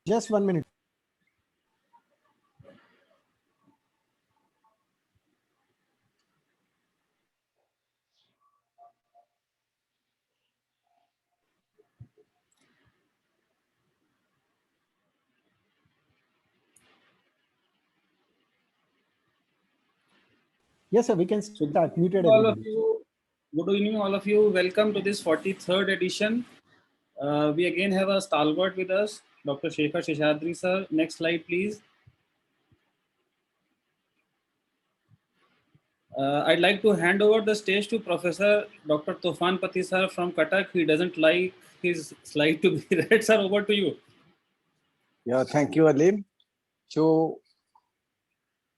Just 1 minute. Yes, sir, we can start. Muted All of everybody. you, good evening, all of you. Welcome to this 43rd edition. We again have a stalwart with us, Dr. Shekhar Sheshadri, sir. Next slide, please. I'd like to hand over the stage to Professor Dr. Tufan Pati, sir, from Cuttack. He doesn't like his slide to be read, sir. Over to you. Yeah, thank you, Alim. So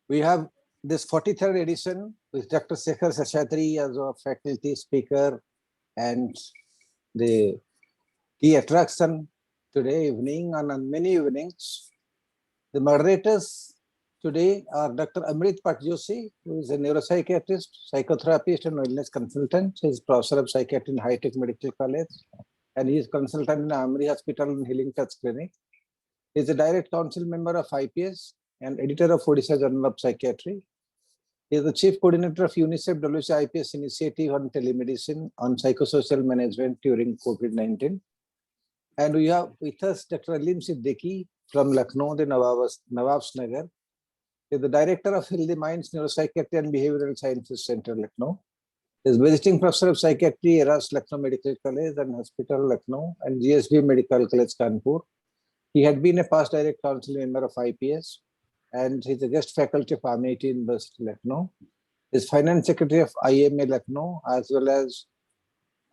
we have this 43rd edition with Dr. Shekhar Sheshadri as a faculty speaker and the key attraction today evening and on many evenings. The moderators today are Dr. Amrit Patjoshi, who is a neuropsychiatrist, psychotherapist, and wellness consultant. He is professor of psychiatry in High Tech Medical College, and he is consultant in Amri Hospital and Healing Touch Clinic. He is a direct council member of IPS and editor of Odisha Journal of Psychiatry. He is the chief coordinator of UNICEF WCIPS initiative on telemedicine on psychosocial management during COVID-19. And we have with us Dr. Alim Siddiqui from Lucknow, the Nawab's Nagar. He is the director of Healthy Minds Neuropsychiatry and Behavioral Sciences Center, Lucknow. He is visiting professor of psychiatry, Eras Lucknow Medical College and Hospital, Lucknow, and GSB Medical College, Kanpur. He had been a past direct council member of IPS, and he's a guest faculty of IIT University, Lucknow. He's finance secretary of IMA Lucknow, as well as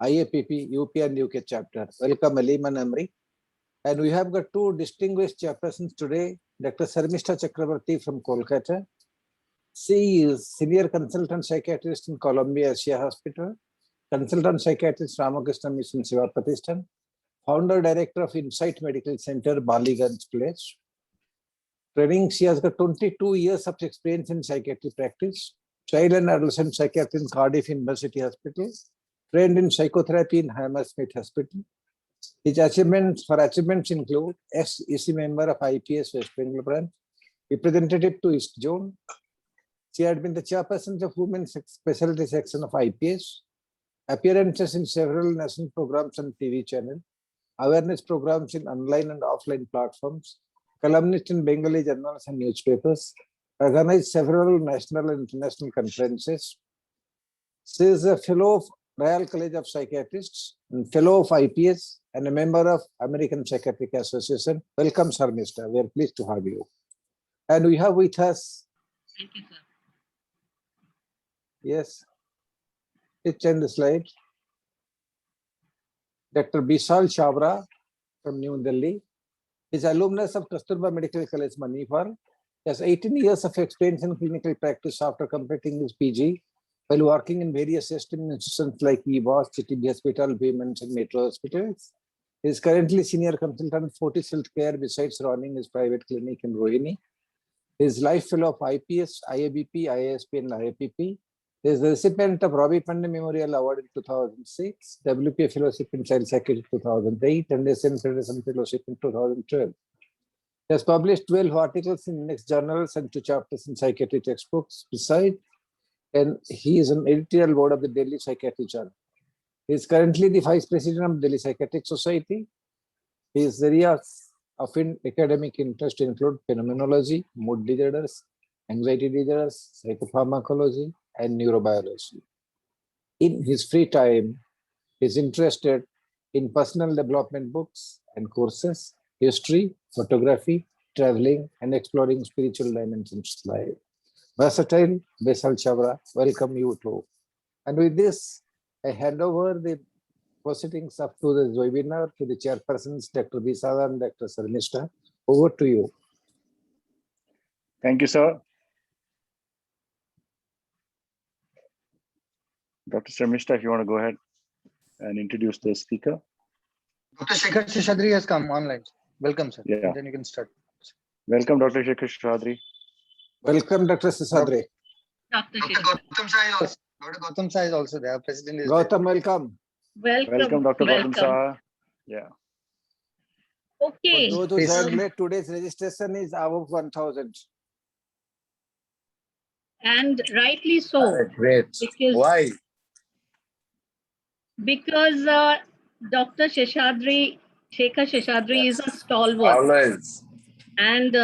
IAPP, UP and UK chapter. Welcome, Alim and Amri. And we have got two distinguished chairpersons today, Dr. Sarmishta Chakrabarti from Kolkata. She is senior consultant psychiatrist in Columbia Asia Hospital, consultant psychiatrist Ramakrishna Mission Seva Pratishthan, founder director of Insight Medical Center, Baliganj Place. Training, she has got 22 years of experience in psychiatry practice, child and adolescent psychiatry in Cardiff University Hospital, trained in psychotherapy in Hammersmith Hospital. His achievements include ex-EC member of IPS West Bengal branch, representative to East Zone. She had been the chairperson of Women's Specialty Section of IPS, appearances in several national programs and TV channels, awareness programs in online and offline platforms, columnist in Bengali journals and newspapers, organized several national and international conferences. She is a fellow of Royal College of Psychiatrists, and fellow of IPS, and a member of American Psychiatric Association. Welcome, Sarmishta. We are pleased to have you. And we have with us. Thank you, sir. Yes. Let's change the slide. Dr. Bishal Chabra from New Delhi. He's alumnus of Kasturba Medical College, Manipur. He has 18 years of experience in clinical practice after completing his PG, while working in various system institutions like EBOS, CTB Hospital, Women's and Metro Hospitals. He is currently senior consultant Fortis Healthcare, besides running his private clinic in Rohini. He is life fellow of IPS, IABP, IASP, and IAPP. He is the recipient of Ravi Pandey Memorial Award in 2006, WPA Fellowship in Child Psychiatry 2008, and SN Federation Fellowship in 2012. He has published 12 articles in Next journals and 2 chapters in psychiatry textbooks. Besides, and he is an editorial board of the Delhi Psychiatry Journal. He is currently the vice president of Delhi Psychiatric Society. His areas of academic interest include phenomenology, mood disorders, anxiety disorders, psychopharmacology, and neurobiology. In his free time, he is interested in personal development books and courses, history, photography, traveling, and exploring spiritual dimensions of life. Versatile, Bishal Chabra, welcome you too. And with this, I hand over the proceedings up to the webinar to the chairpersons, Dr. Bisala and Dr. Sarmishta. Over to you. Thank you, sir. Dr. Sarmishta, if you want to go ahead and introduce the speaker. Dr. Shekhar Sheshadri has come online. Welcome, sir. Yeah. And then you can start. Welcome, Dr. Shekhar Sheshadri. Welcome, Dr. Sheshadri. Dr. Dr. Shekhar. Gautam Sai is also there. President is Gautam, welcome. Welcome. Welcome, Dr. Gautam Welcome. Saha. Yeah. Okay. For those who Please. joined late, today's registration is above 1,000. And rightly so, Great. because Why? because Dr. Shekhar Sheshadri is a stalwart. Always. And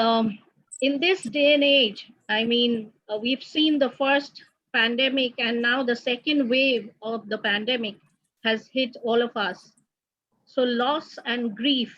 in this day and age, I mean, we've seen the first pandemic and now the second wave of the pandemic has hit all of us. So loss and grief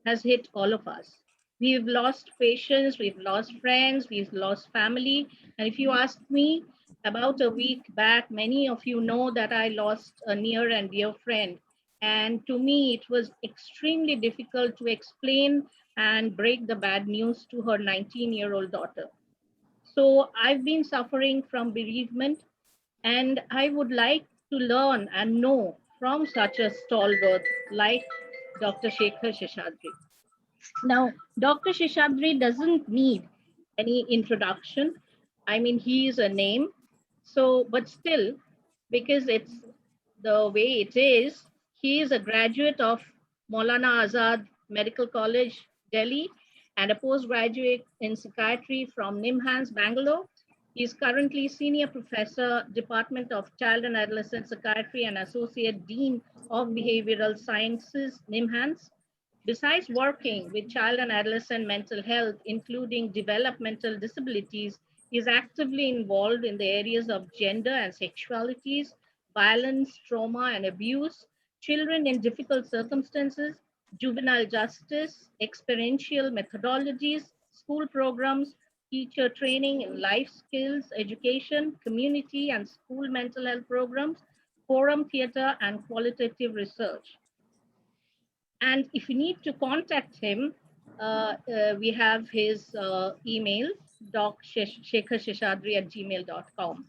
has hit all of us. We've lost patients, we've lost friends, we've lost family. And if you ask me, about a week back, many of you know that I lost a near and dear friend. And to me, it was extremely difficult to explain and break the bad news to her 19-year-old daughter. So I've been suffering from bereavement, and I would like to learn and know from such a stalwart like Dr. Shekhar Sheshadri. Now, Dr. Sheshadri doesn't need any introduction. I mean, he is a name. So, but still, because it's the way it is, he is a graduate of Maulana Azad Medical College, Delhi, and a postgraduate in psychiatry from NIMHANS, Bangalore. He is currently Senior Professor, Department of Child and Adolescent Psychiatry and Associate Dean of Behavioral Sciences, NIMHANS. Besides working with child and adolescent mental health, including developmental disabilities, he is actively involved in the areas of gender and sexualities, violence, trauma and abuse, children in difficult circumstances, juvenile justice, experiential methodologies, school programs, teacher training in life skills, education, community and school mental health programs, forum theater and qualitative research. And if you need to contact him, we have his email, shekhar@gmail.com.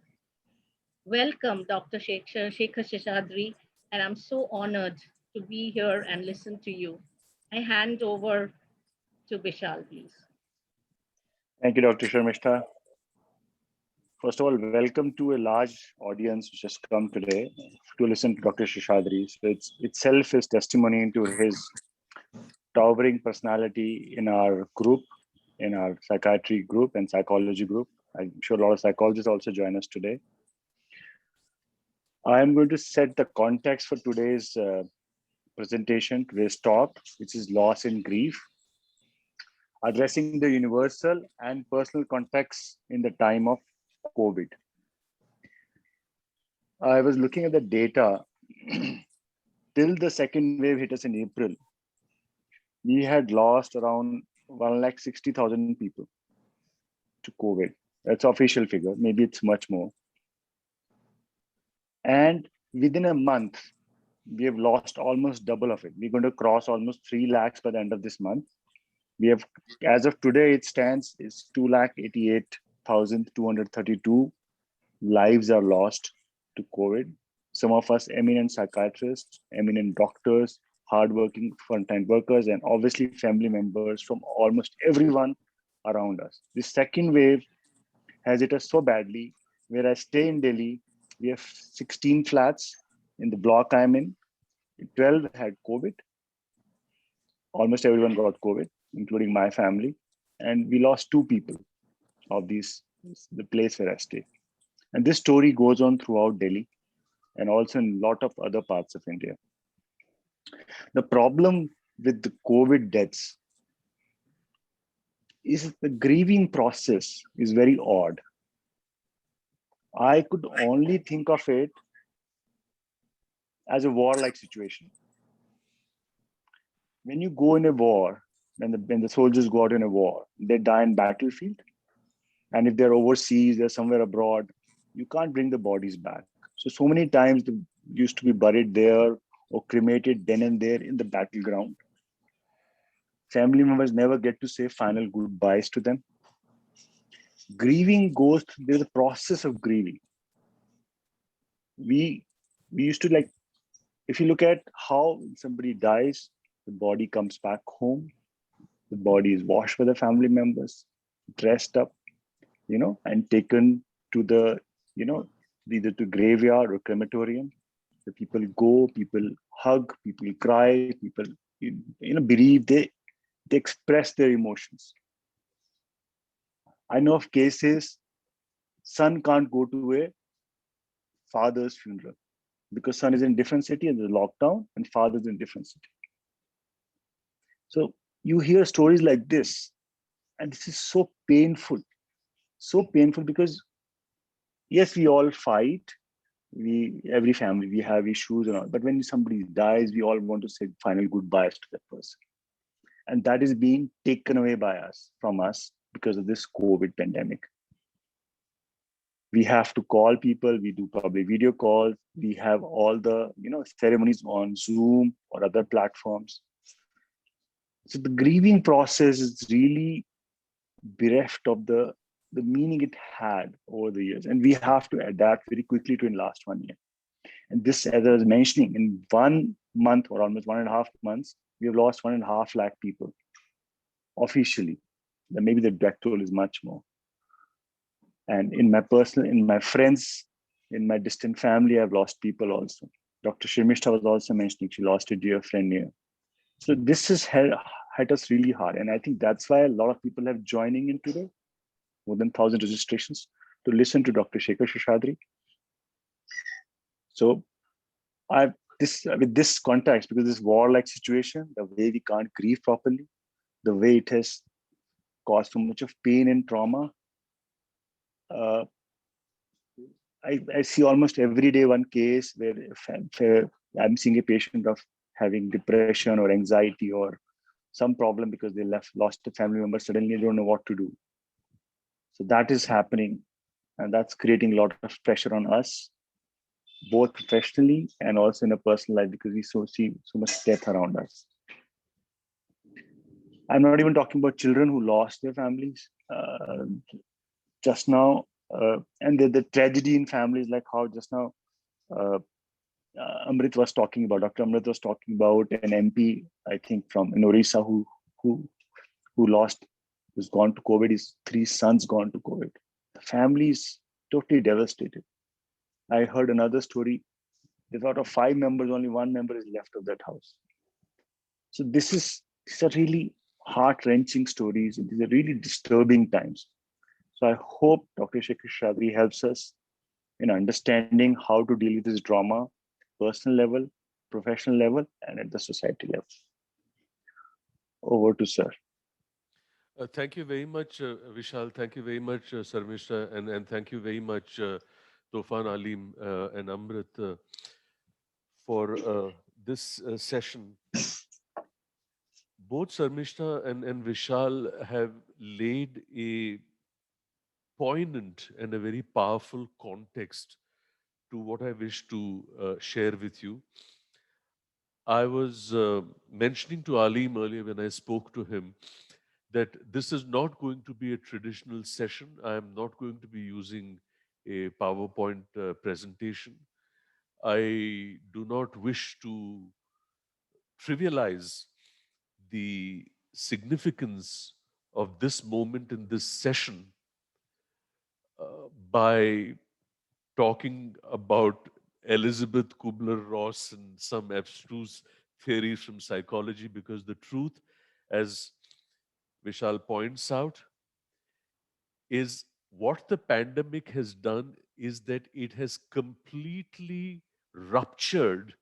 Welcome, Dr. Shekhar Sheshadri, and I'm so honored to be here and listen to you. I hand over to Vishal, please. Thank you, Dr. Sharmishta. First of all, welcome to a large audience which has come today to listen to Dr. Sheshadri. So it's itself is testimony to his towering personality in our group, in our psychiatry group and psychology group. I'm sure a lot of psychologists also join us today. I'm going to set the context for today's presentation, today's talk, which is loss and grief, addressing the universal and personal context in the time of COVID. I was looking at the data. Till the second wave hit us in April, we had lost around 160,000 people to COVID. That's official figure. Maybe it's much more. And within a month, we have lost almost double of it. We're going to cross almost 3 lakhs by the end of this month. We have, as of today, it stands is 288,232 lives are lost to COVID. Some of us eminent psychiatrists, eminent doctors, hardworking frontline workers, and obviously family members from almost everyone around us. The second wave has hit us so badly. Where I stay in Delhi, we have 16 flats in the block I'm in. 12 had COVID. Almost everyone got COVID, including my family. And we lost 2 people of these, the place where I stay. And this story goes on throughout Delhi and also in a lot of other parts of India. The problem with the COVID deaths is the grieving process is very odd. I could only think of it as a war-like situation. When you go in a war, when the soldiers go out in a war, they die in battlefield. And if they're overseas, they're somewhere abroad, you can't bring the bodies back. So many times they used to be buried there or cremated then and there in the battleground. Family members never get to say final goodbyes to them. Grieving goes through, there's a process of grieving. We used to like, if you look at how somebody dies, the body comes back home, the body is washed by the family members, dressed up, and taken to the, either to graveyard or crematorium. The people go, people hug, people cry, people, bereave. They express their emotions. I know of cases, son can't go to a father's funeral because son is in a different city and there's lockdown and father's in a different city. So you hear stories like this, and this is so painful because yes, we all fight. Every family, we have issues and all, but when somebody dies, we all want to say final goodbyes to that person. And that is being taken away from us because of this COVID pandemic. We have to call people, we do public video calls, we have all the ceremonies on Zoom or other platforms. So the grieving process is really bereft of the meaning it had over the years. And we have to adapt very quickly to in last 1 year. And this, as I was mentioning, in 1 month or almost 1.5 months, we have lost 1.5 lakh people officially. Then maybe the direct toll is much more. And in my friends, in my distant family, I've lost people also. Dr. Shrimishta was also mentioning she lost a dear friend here. So this has hit us really hard. And I think that's why a lot of people have joining in today, more than 1,000 registrations, to listen to Dr. Shekhar Seshadri. So with this context, because this war-like situation, the way we can't grieve properly, the way it has caused so much of pain and trauma, I see almost every day one case where I'm seeing a patient of having depression or anxiety or some problem because they lost a family member, suddenly they don't know what to do. So that is happening, and that's creating a lot of pressure on us, both professionally and also in a personal life, because we see so much death around us. I'm not even talking about children who lost their families just now, and the tragedy in families, like how just now Amrit was talking about. Dr. Amrit was talking about an MP, I think from Orissa, who who's gone to COVID. His 3 sons gone to COVID. The family is totally devastated. I heard another story. There's out of 5 members, only 1 member is left of that house. So these are really heart-wrenching stories. These are really disturbing times. So I hope Dr. Shekhar Seshadri helps us in understanding how to deal with this drama, personal level, professional level, and at the society level. Over to sir. Thank you very much, Vishal. Thank you very much, Sarmishra, and thank you very much, Tofan, Alim, and Amrit, for this session. Both Sarmishra and Vishal have laid a poignant and a very powerful context to what I wish to share with you. I was mentioning to Alim earlier when I spoke to him that this is not going to be a traditional session. I am not going to be using a PowerPoint presentation. I do not wish to trivialize the significance of this moment in this session by talking about Elizabeth Kubler-Ross and some abstruse theories from psychology, because the truth, as Vishal points out, is what the pandemic has done is that it has completely ruptured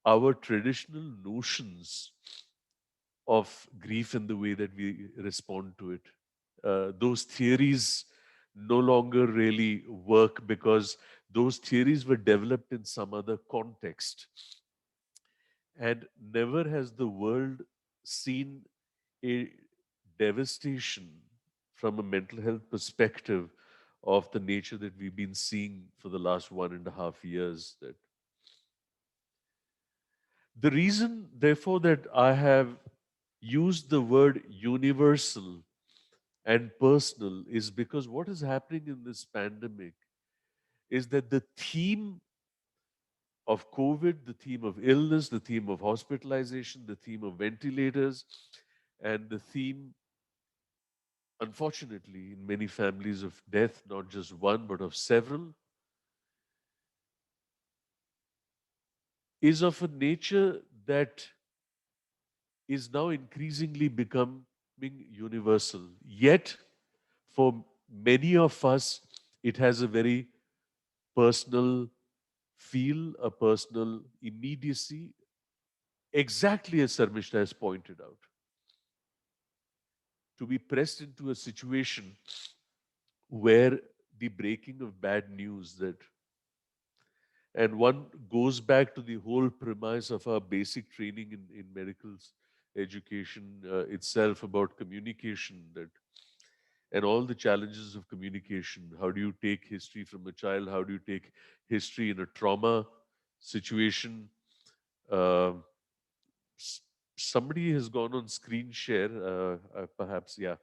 our traditional notions of grief and the way that we respond to it. Those theories no longer really work because those theories were developed in some other context. And never has the world seen a devastation from a mental health perspective of the nature that we've been seeing for the last 1.5 years. That the reason, therefore, that I have used the word universal and personal is because what is happening in this pandemic is that the theme of COVID, the theme of illness, the theme of hospitalization, the theme of ventilators, and the theme, unfortunately, in many families of death, not just one, but of several, is of a nature that is now increasingly becoming universal. Yet, for many of us, it has a very personal feel, a personal immediacy, exactly as Sarmishta has pointed out. To be pressed into a situation where the breaking of bad news that, and one goes back to the whole premise of our basic training in medical education itself about communication, that and all the challenges of communication. How do you take history from a child? How do you take history in a trauma situation? Uh, s- Somebody has gone on screen share, perhaps, yeah.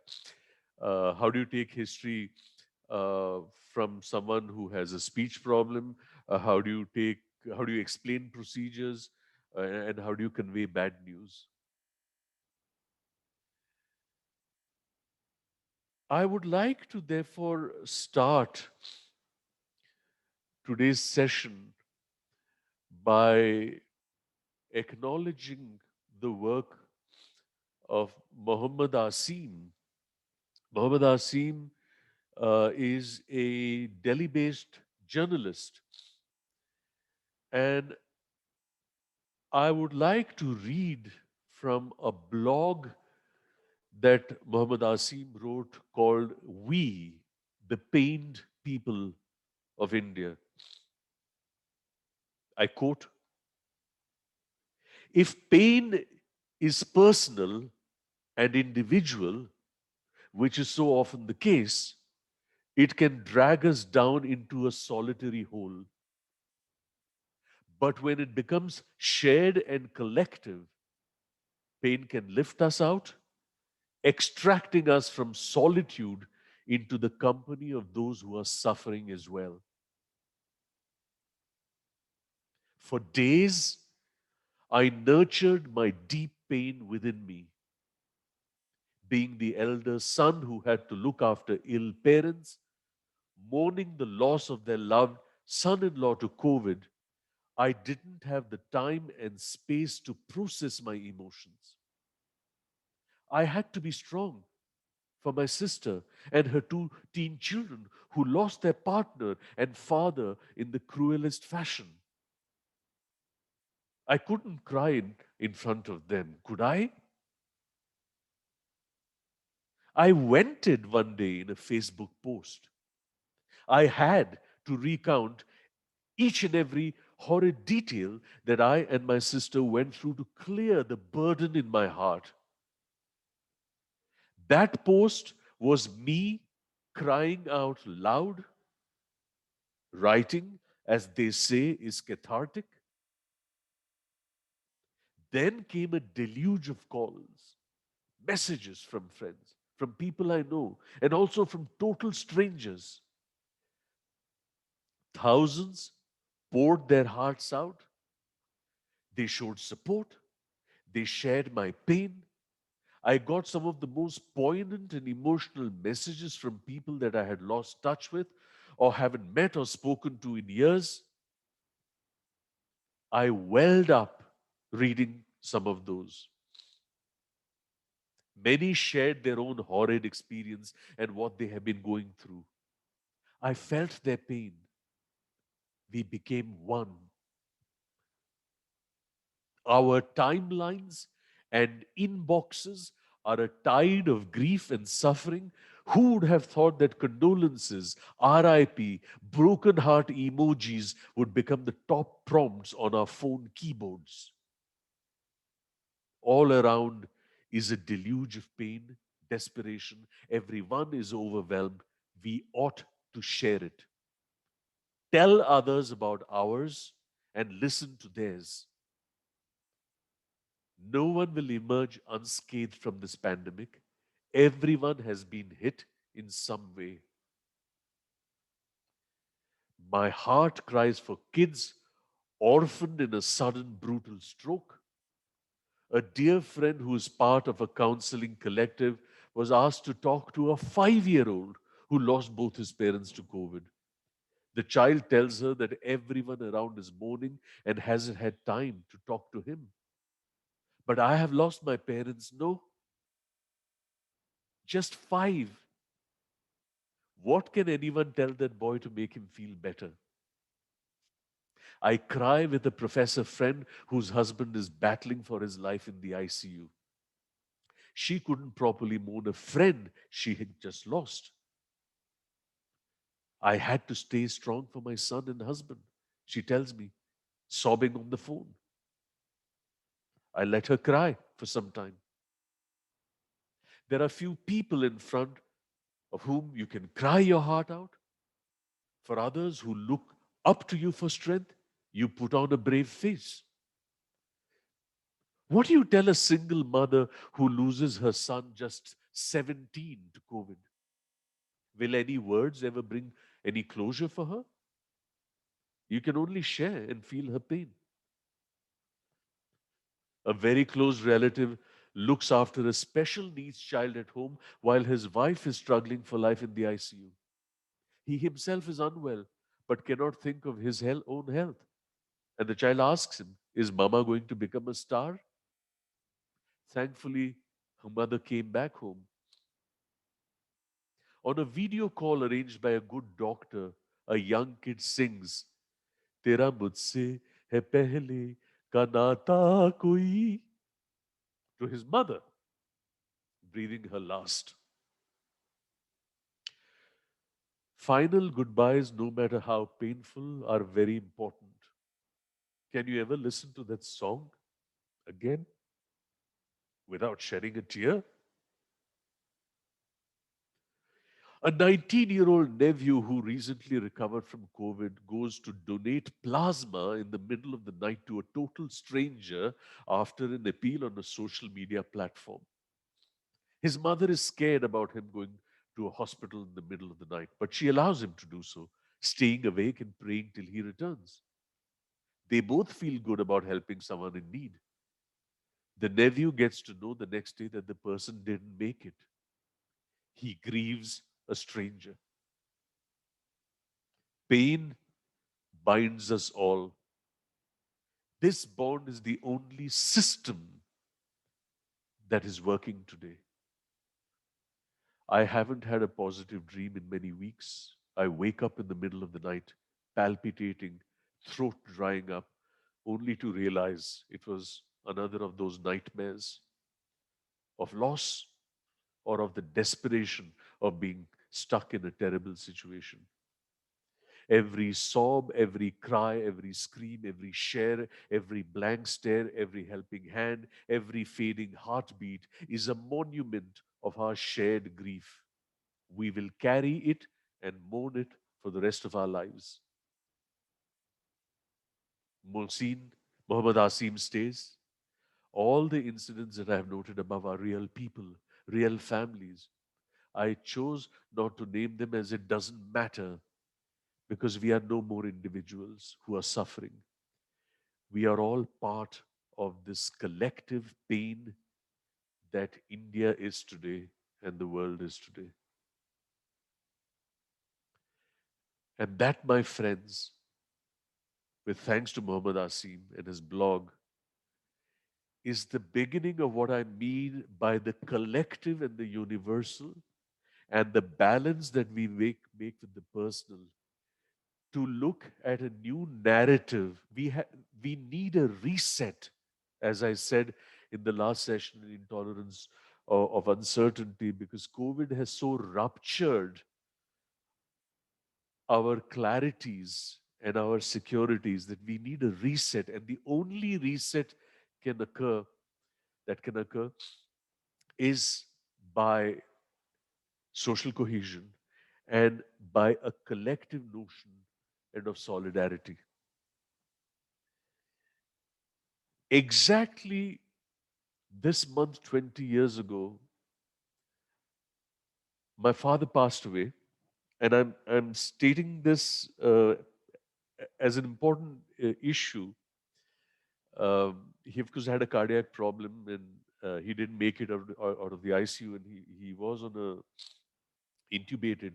How do you take history uh, from someone who has a speech problem? How do you explain procedures? And how do you convey bad news? I would like to therefore start today's session by acknowledging the work of Muhammad Asim. Muhammad Asim is a Delhi-based journalist, and I would like to read from a blog that Muhammad Asim wrote called "We, the Pained People of India." I quote, "If pain is personal and individual, which is so often the case, it can drag us down into a solitary hole. But when it becomes shared and collective, pain can lift us out, extracting us from solitude into the company of those who are suffering as well. For days, I nurtured my deep pain within me, being the elder son who had to look after ill parents, mourning the loss of their loved son-in-law to COVID. I didn't have the time and space to process my emotions. I had to be strong for my sister and her two teen children who lost their partner and father in the cruelest fashion. I couldn't cry in front of them, could I? I vented one day in a Facebook post. I had to recount each and every horrid detail that I and my sister went through to clear the burden in my heart. That post was me crying out loud, writing, as they say, is cathartic. Then came a deluge of calls, messages from friends, from people I know, and also from total strangers. Thousands poured their hearts out. They showed support. They shared my pain. I got some of the most poignant and emotional messages from people that I had lost touch with or haven't met or spoken to in years. I welled up reading some of those. Many shared their own horrid experience and what they have been going through. I felt their pain. We became one. Our timelines and inboxes are a tide of grief and suffering. Who would have thought that condolences, RIP, broken heart emojis would become the top prompts on our phone keyboards? All around is a deluge of pain, desperation. Everyone is overwhelmed. We ought to share it. Tell others about ours and listen to theirs. No one will emerge unscathed from this pandemic. Everyone has been hit in some way. My heart cries for kids orphaned in a sudden brutal stroke. A dear friend who is part of a counseling collective was asked to talk to a 5-year-old who lost both his parents to COVID. The child tells her that everyone around is mourning and hasn't had time to talk to him. But I have lost my parents. No, just 5. What can anyone tell that boy to make him feel better? I cry with a professor friend whose husband is battling for his life in the ICU. She couldn't properly mourn a friend she had just lost. I had to stay strong for my son and husband, she tells me, sobbing on the phone. I let her cry for some time. There are few people in front of whom you can cry your heart out. For others who look up to you for strength, you put on a brave face. What do you tell a single mother who loses her son just 17 to COVID? Will any words ever bring any closure for her? You can only share and feel her pain. A very close relative looks after a special needs child at home while his wife is struggling for life in the ICU. He himself is unwell but cannot think of his own health. And the child asks him, is Mama going to become a star? Thankfully, her mother came back home. On a video call arranged by a good doctor, a young kid sings, Tera mujhse hai pehle ka naata koi, to his mother, breathing her last. Final goodbyes, no matter how painful, are very important. Can you ever listen to that song again without shedding a tear? A 19-year-old nephew who recently recovered from COVID goes to donate plasma in the middle of the night to a total stranger after an appeal on a social media platform. His mother is scared about him going to a hospital in the middle of the night, but she allows him to do so, staying awake and praying till he returns. They both feel good about helping someone in need. The nephew gets to know the next day that the person didn't make it. He grieves a stranger. Pain binds us all. This bond is the only system that is working today. I haven't had a positive dream in many weeks. I wake up in the middle of the night, palpitating, throat drying up, only to realize it was another of those nightmares of loss or of the desperation of being stuck in a terrible situation. Every sob, every cry, every scream, every share, every blank stare, every helping hand, every fading heartbeat is a monument of our shared grief. We will carry it and mourn it for the rest of our lives. Mohsin Muhammad Asim stays. All the incidents that I have noted above are real people, real families. I chose not to name them as it doesn't matter because we are no more individuals who are suffering. We are all part of this collective pain that India is today and the world is today. And that, my friends, with thanks to Muhammad Asim and his blog, is the beginning of what I mean by the collective and the universal and the balance that we make with the personal. To look at a new narrative, we need a reset, as I said in the last session, in intolerance of uncertainty, because COVID has so ruptured our clarities and our securities that we need a reset, and the only reset can occur that can occur is by social cohesion and by a collective notion and of solidarity. Exactly this month, 20 years ago, my father passed away, and I'm stating this as an important issue. He, of course, had a cardiac problem, and he didn't make it out of the ICU, and he was on a intubated.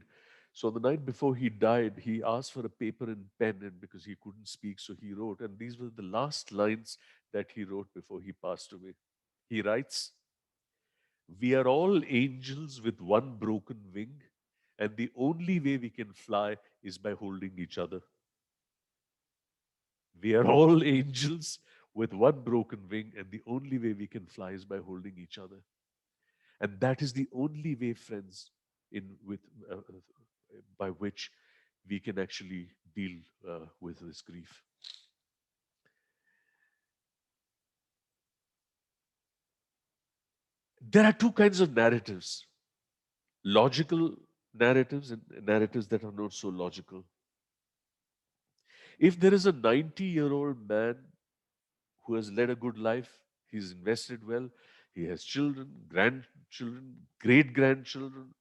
So the night before he died, he asked for a paper and pen, and because he couldn't speak, so he wrote. And these were the last lines that he wrote before he passed away. He writes, "We are all angels with one broken wing, and the only way we can fly is by holding each other." We are all angels with one broken wing, and the only way we can fly is by holding each other. And that is the only way, friends, in with by which we can actually deal with this grief. There are two kinds of narratives: logical narratives and narratives that are not so logical. If there is a 90-year-old man who has led a good life, he's invested well, he has children, grandchildren, great grandchildren,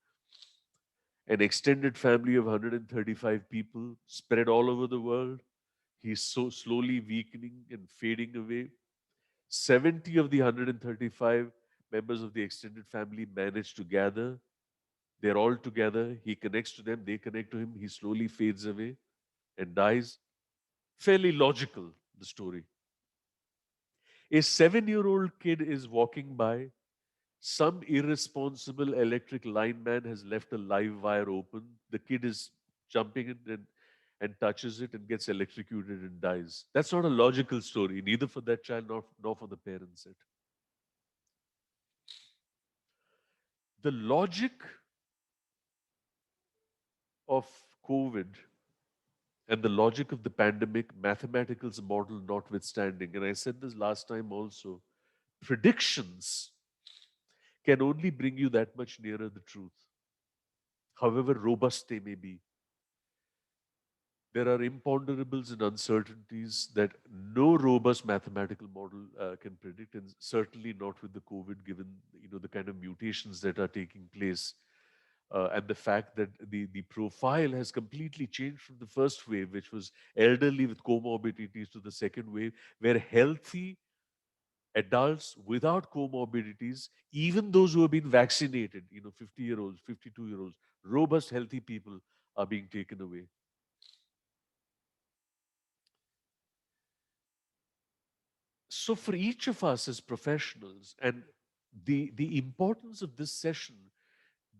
an extended family of 135 people spread all over the world. He's so slowly weakening and fading away. 70 of the 135 members of the extended family manage to gather. They're all together. He connects to them, they connect to him. He slowly fades away and dies. Fairly logical, the story. A 7-year-old kid is walking by. Some irresponsible electric lineman has left a live wire open. The kid is jumping in and touches it and gets electrocuted and dies. That's not a logical story, neither for that child nor for the parents. The logic of COVID and the logic of the pandemic, mathematicals model notwithstanding, and I said this last time also, predictions can only bring you that much nearer the truth, however robust they may be. There are imponderables and uncertainties that no robust mathematical model can predict, and certainly not with the COVID, given the kind of mutations that are taking place, and the fact that the profile has completely changed from the first wave, which was elderly with comorbidities, to the second wave, where healthy adults without comorbidities, even those who have been vaccinated, 50-year-olds, 52-year-olds, robust, healthy people are being taken away. So for each of us as professionals, and the importance of this session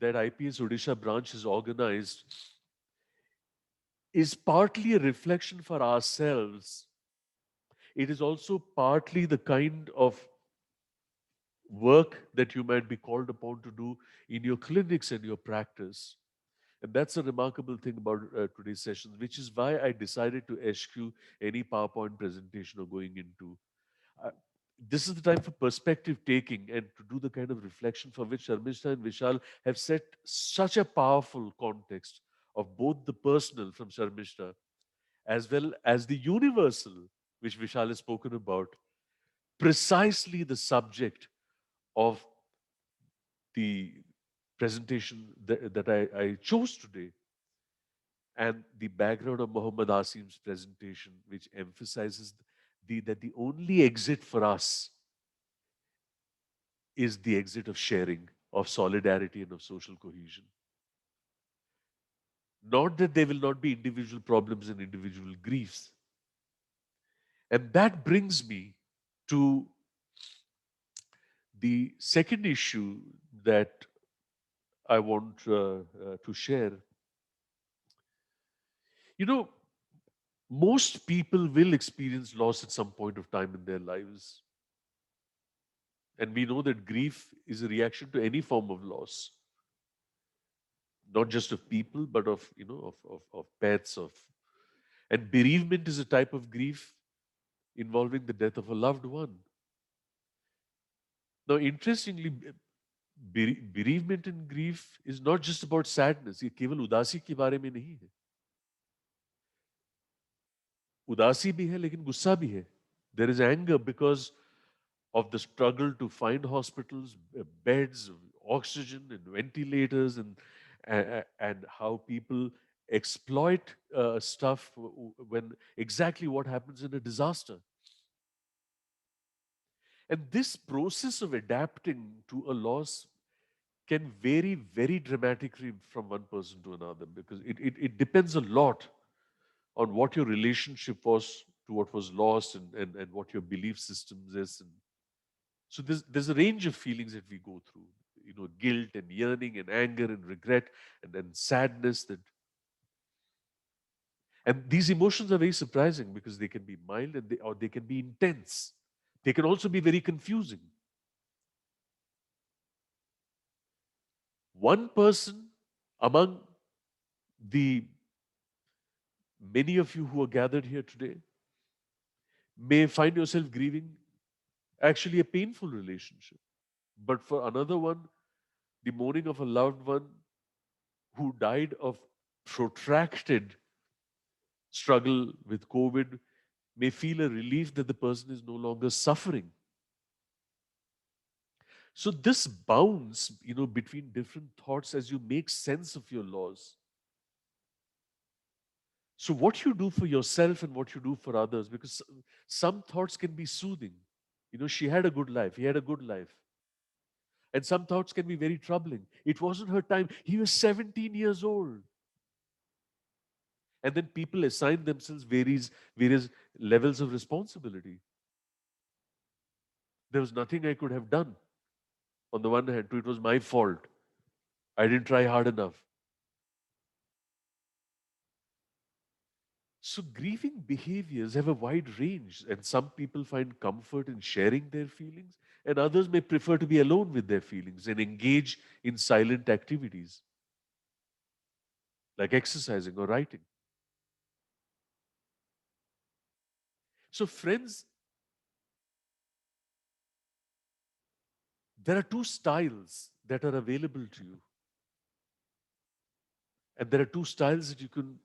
that IPS Odisha branch has organized is partly a reflection for ourselves. It is also partly the kind of work that you might be called upon to do in your clinics and your practice. And that's a remarkable thing about today's session, which is why I decided to eschew any PowerPoint presentation or going into. Uh, this is the time for perspective taking and to do the kind of reflection for which Sharmishta and Vishal have set such a powerful context of both the personal from Sharmishta as well as the universal, which Vishal has spoken about, precisely the subject of the presentation that I chose today, and the background of Muhammad Asim's presentation, which emphasizes that the only exit for us is the exit of sharing, of solidarity, and of social cohesion. Not that there will not be individual problems and individual griefs. And that brings me to the second issue that I want to share. You know, most people will experience loss at some point of time in their lives. And we know that grief is a reaction to any form of loss, not just of people, but of pets, and bereavement is a type of grief involving the death of a loved one. Now, interestingly, bereavement and grief is not just about sadness. ये केवल उदासी के बारे में नहीं है. उदासी भी है, लेकिन गुस्सा भी है. There is anger because of the struggle to find hospitals, beds, oxygen, and ventilators, and how people exploit stuff when exactly what happens in a disaster. And this process of adapting to a loss can vary very dramatically from one person to another, because it depends a lot on what your relationship was to what was lost, and what your belief systems is. And So there's a range of feelings that we go through, guilt and yearning and anger and regret and then sadness. And these emotions are very surprising because they can be mild or they can be intense. They can also be very confusing. One person among the many of you who are gathered here today may find yourself grieving actually a painful relationship. But for another one, the mourning of a loved one who died of protracted struggle with COVID may feel a relief that the person is no longer suffering. So this bounce, between different thoughts as you make sense of your loss. So what you do for yourself and what you do for others, because some thoughts can be soothing. She had a good life. He had a good life. And some thoughts can be very troubling. It wasn't her time. He was 17 years old. And then people assign themselves various levels of responsibility. There was nothing I could have done. On the one hand, it was my fault. I didn't try hard enough. So grieving behaviors have a wide range, and some people find comfort in sharing their feelings, and others may prefer to be alone with their feelings and engage in silent activities like exercising or writing. So, friends, there are two styles that are available to you, and there are two styles that you can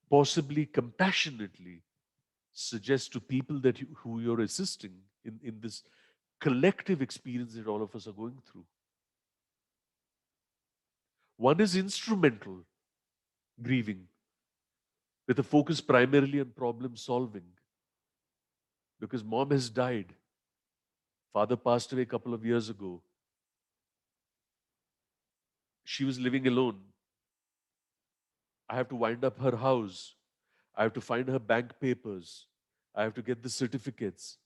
possibly compassionately suggest to people who you're assisting in this collective experience that all of us are going through. One is instrumental grieving with a focus primarily on problem solving. Because mom has died. Father passed away a couple of years ago. She was living alone. I have to wind up her house. I have to find her bank papers. I have to get the certificates.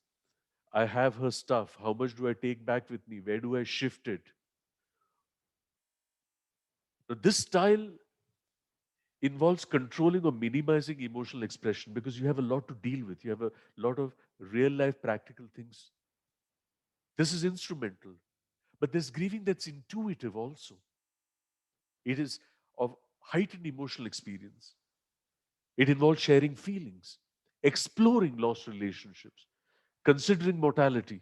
I have her stuff. How much do I take back with me? Where do I shift it? Now, this style involves controlling or minimizing emotional expression because you have a lot to deal with. You have a lot of real life practical things. This is instrumental. But there's grieving that's intuitive also. It is of heightened emotional experience. It involves sharing feelings, exploring lost relationships, considering mortality.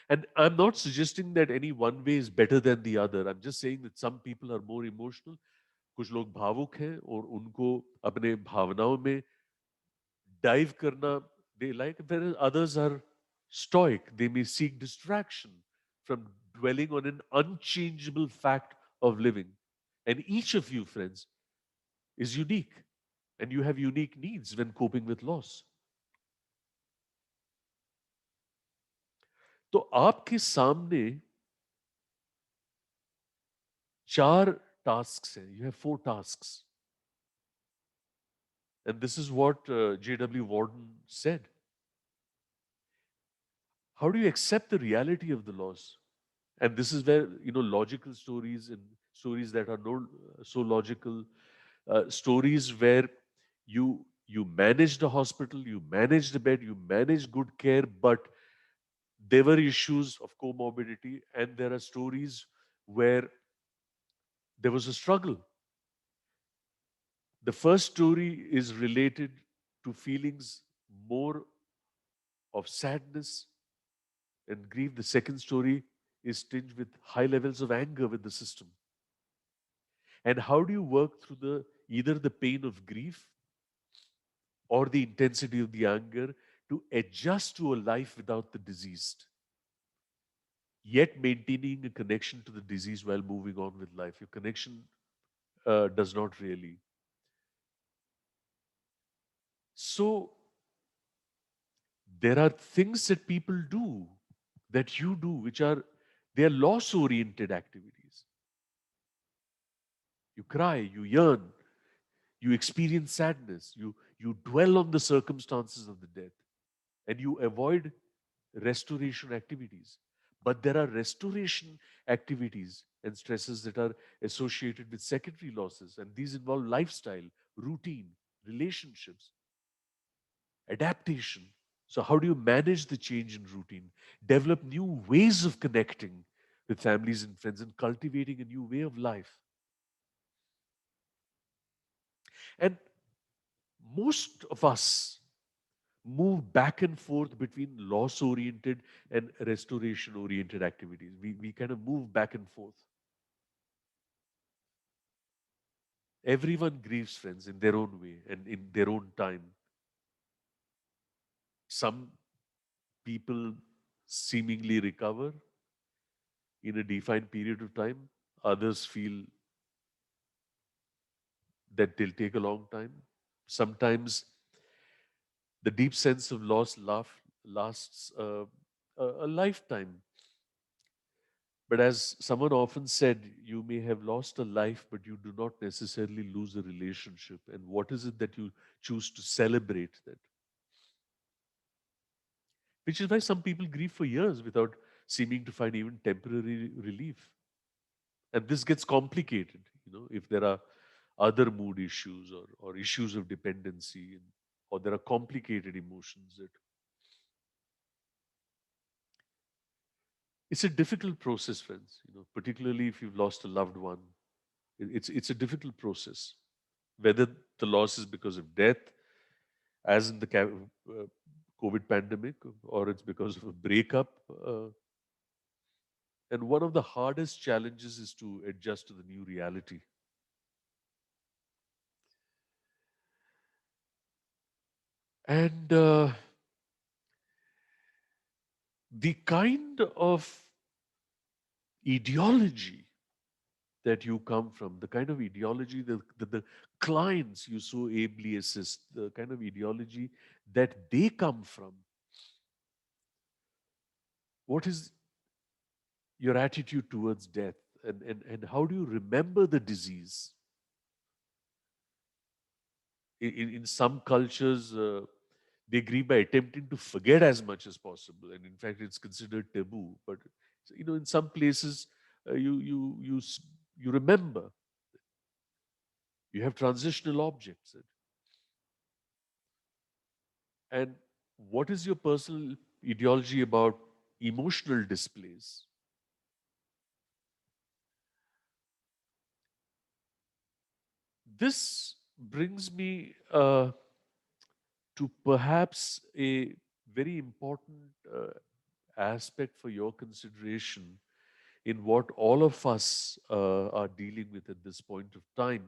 And I'm not suggesting that any one way is better than the other. I'm just saying that some people are more emotional. कुछ लोग भावुक हैं और उनको अपने भावनाओं में dive करना they like, whereas others are stoic. They may seek distraction from dwelling on an unchangeable fact of living. And each of you, friends, is unique. And you have unique needs when coping with loss. तो आपके सामने 4 tasks हैं. You have 4 tasks. And this is what J.W. Warden said. How do you accept the reality of the loss? And this is where, logical stories and stories that are not so logical, stories where you manage the hospital, you manage the bed, you manage good care, but there were issues of comorbidity, and there are stories where there was a struggle. The first story is related to feelings more of sadness and grief. The second story is tinged with high levels of anger with the system. And how do you work through either the pain of grief or the intensity of the anger to adjust to a life without the diseased, yet maintaining a connection to the disease while moving on with life? Your connection does not really. So there are things that people do, that you do, they are loss-oriented activities. You cry, you yearn, you experience sadness, you dwell on the circumstances of the death, and you avoid restoration activities. But there are restoration activities and stresses that are associated with secondary losses, and these involve lifestyle, routine, relationships, adaptation. So, how do you manage the change in routine? Develop new ways of connecting with families and friends and cultivating a new way of life. And most of us move back and forth between loss oriented and restoration oriented activities. We kind of move back and forth. Everyone grieves, friends, in their own way and in their own time. Some people seemingly recover in a defined period of time, others feel that they'll take a long time. Sometimes the deep sense of loss lasts a lifetime. But as someone often said, you may have lost a life, but you do not necessarily lose a relationship. And what is it that you choose to celebrate that? Which is why some people grieve for years without seeming to find even temporary relief. And this gets complicated, if there are other mood issues or issues of dependency, or there are complicated emotions that it's a difficult process, friends, particularly if you've lost a loved one. It's a difficult process. Whether the loss is because of death, as in the COVID pandemic, or it's because of a breakup. And one of the hardest challenges is to adjust to the new reality. And the kind of ideology that you come from, the kind of ideology that the clients you so ably assist, the kind of ideology that they come from, what is your attitude towards death? And how do you remember the disease? In some cultures, they grieve by attempting to forget as much as possible, and in fact, it's considered taboo. But in some places, you remember. You have transitional objects, and what is your personal ideology about emotional displays? This brings me to perhaps a very important aspect for your consideration in what all of us are dealing with at this point of time.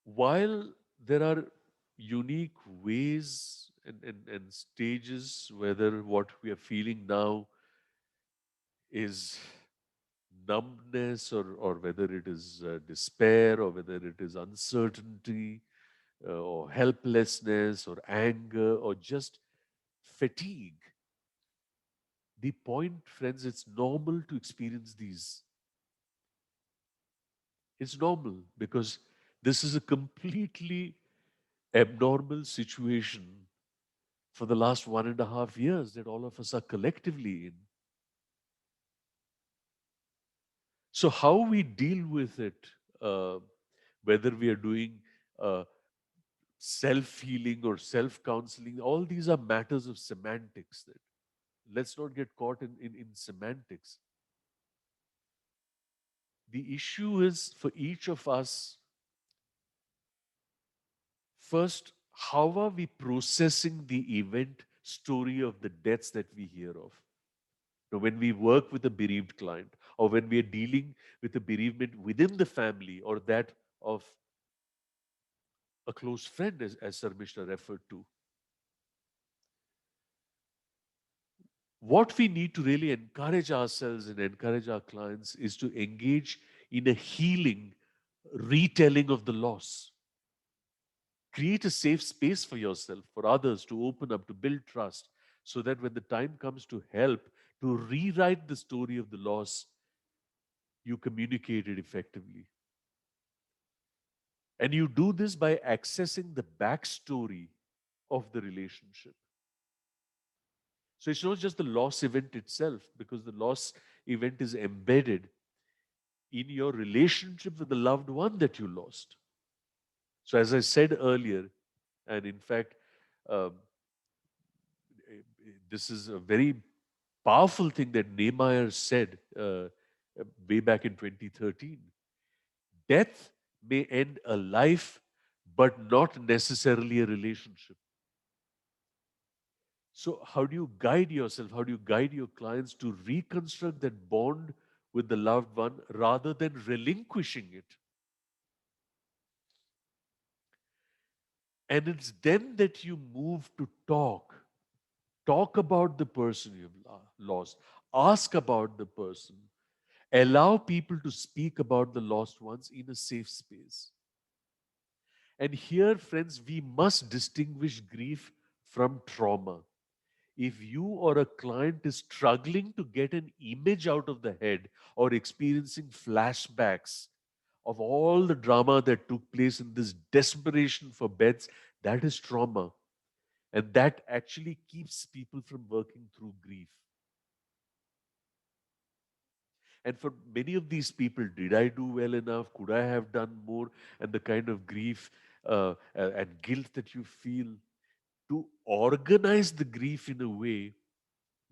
While there are unique ways and stages, whether what we are feeling now is numbness, or whether it is despair, or whether it is uncertainty, or helplessness, or anger, or just fatigue. The point, friends, it's normal to experience these. It's normal because this is a completely abnormal situation for the last 1.5 years that all of us are collectively in. So, how we deal with it, whether we are doing self healing or self counseling, all these are matters of semantics. That let's not get caught in semantics. The issue is for each of us, first, how are we processing the event story of the deaths that we hear of? Now, when we work with a bereaved client, or when we are dealing with a bereavement within the family, or that of a close friend, as Sir Mishra referred to, what we need to really encourage ourselves and encourage our clients is to engage in a healing retelling of the loss. Create a safe space for yourself, for others to open up, to build trust, so that when the time comes to help, to rewrite the story of the loss, you communicate it effectively. And you do this by accessing the backstory of the relationship. So it's not just the loss event itself, because the loss event is embedded in your relationship with the loved one that you lost. So, as I said earlier, and in fact, um, this is a very powerful thing that Nehemiah said way back in 2013. Death may end a life, but not necessarily a relationship. So, how do you guide yourself? How do you guide your clients to reconstruct that bond with the loved one rather than relinquishing it? And it's then that you move to talk. Talk about the person you've lost. Ask about the person. Allow people to speak about the lost ones in a safe space. And here, friends, we must distinguish grief from trauma. If you or a client is struggling to get an image out of the head or experiencing flashbacks of all the drama that took place in this desperation for beds, that is trauma. And that actually keeps people from working through grief. And for many of these people, did I do well enough? Could I have done more? And the kind of grief and guilt that you feel, to organize the grief in a way,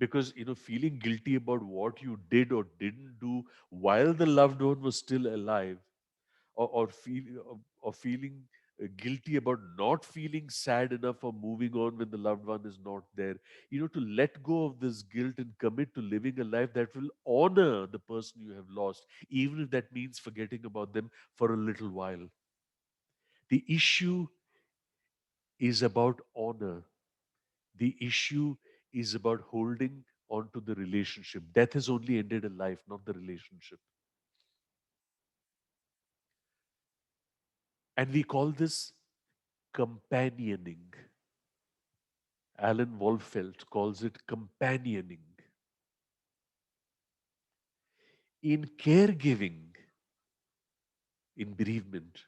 because feeling guilty about what you did or didn't do while the loved one was still alive, or feeling guilty about not feeling sad enough or moving on when the loved one is not there, to let go of this guilt and commit to living a life that will honor the person you have lost, even if that means forgetting about them for a little while. The issue is about honor. The issue is about holding on to the relationship. Death has only ended a life, not the relationship. And we call this companioning. Alan Wolfelt calls it companioning. In caregiving, in bereavement,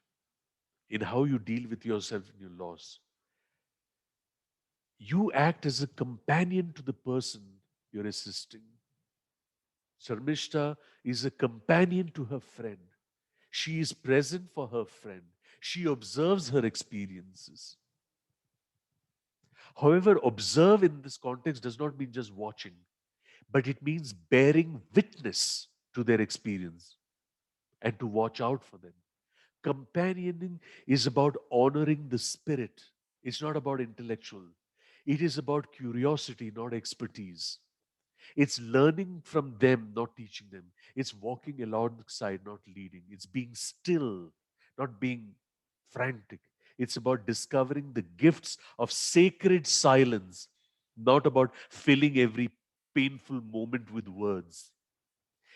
in how you deal with yourself in your loss, you act as a companion to the person you're assisting. Sharmishta is a companion to her friend. She is present for her friend. She observes her experiences. However, observe in this context does not mean just watching, but it means bearing witness to their experience and to watch out for them. Companioning is about honoring the spirit. It's not about intellectual. It is about curiosity, not expertise. It's learning from them, not teaching them. It's walking alongside, not leading. It's being still, not being frantic. It's about discovering the gifts of sacred silence, not about filling every painful moment with words.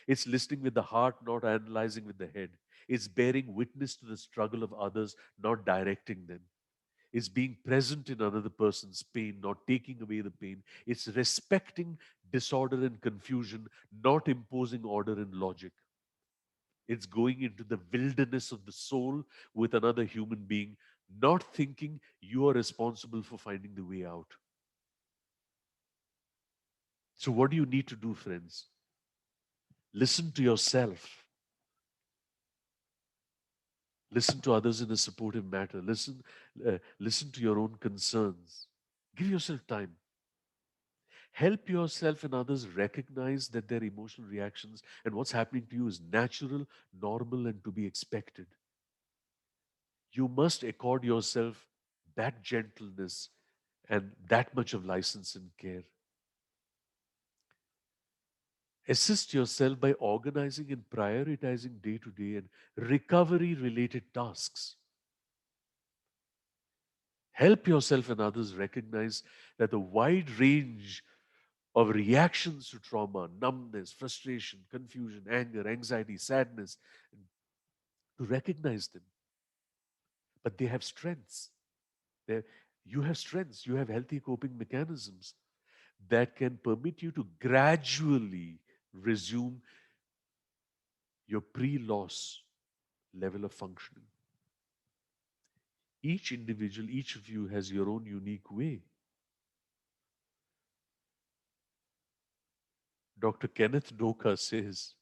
It's listening with the heart, not analyzing with the head. It's bearing witness to the struggle of others, not directing them. It's being present in another person's pain, not taking away the pain. It's respecting disorder and confusion, not imposing order and logic. It's going into the wilderness of the soul with another human being, not thinking you are responsible for finding the way out. So, what do you need to do, friends? Listen to yourself. Listen to others in a supportive manner. Listen to your own concerns. Give yourself time. Help yourself and others recognize that their emotional reactions and what's happening to you is natural, normal, and to be expected. You must accord yourself that gentleness and that much of license and care. Assist yourself by organizing and prioritizing day to day and recovery related tasks. Help yourself and others recognize that the wide range of reactions to trauma, numbness, frustration, confusion, anger, anxiety, sadness, to recognize them. But they have strengths. You have strengths, you have healthy coping mechanisms that can permit you to gradually resume your pre loss level of functioning. Each individual, each of you has your own unique way. Dr. Kenneth Doka says,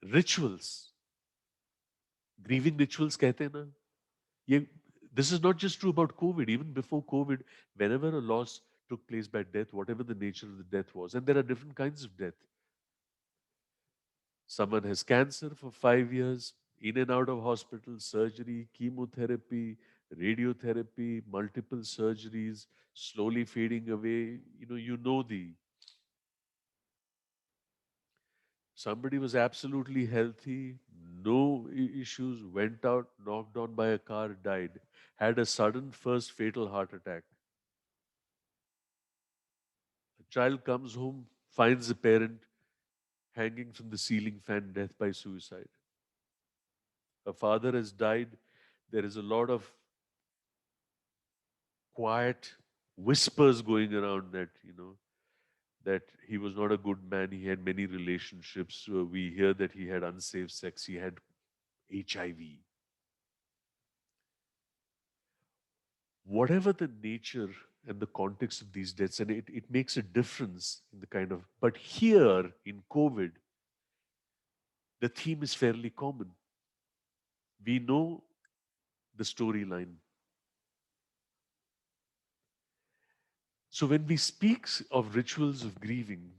rituals, grieving rituals कहते हैं ना, ये, this is not just true about COVID. Even before COVID, whenever a loss took place by death, whatever the nature of the death was, and there are different kinds of death. Someone has cancer for 5 years, in and out of hospital, surgery, chemotherapy, radiotherapy, multiple surgeries, slowly fading away. You know the. Somebody was absolutely healthy, no issues, went out, knocked on by a car, died, had a sudden first fatal heart attack. A child comes home, finds a parent hanging from the ceiling fan, death by suicide. A father has died. There is a lot of quiet whispers going around that he was not a good man. He had many relationships. We hear that he had unsafe sex. He had HIV. Whatever the nature and the context of these deaths, and it makes a difference in the kind of, but here in COVID, the theme is fairly common. We know the storyline. So when we speak of rituals of grieving,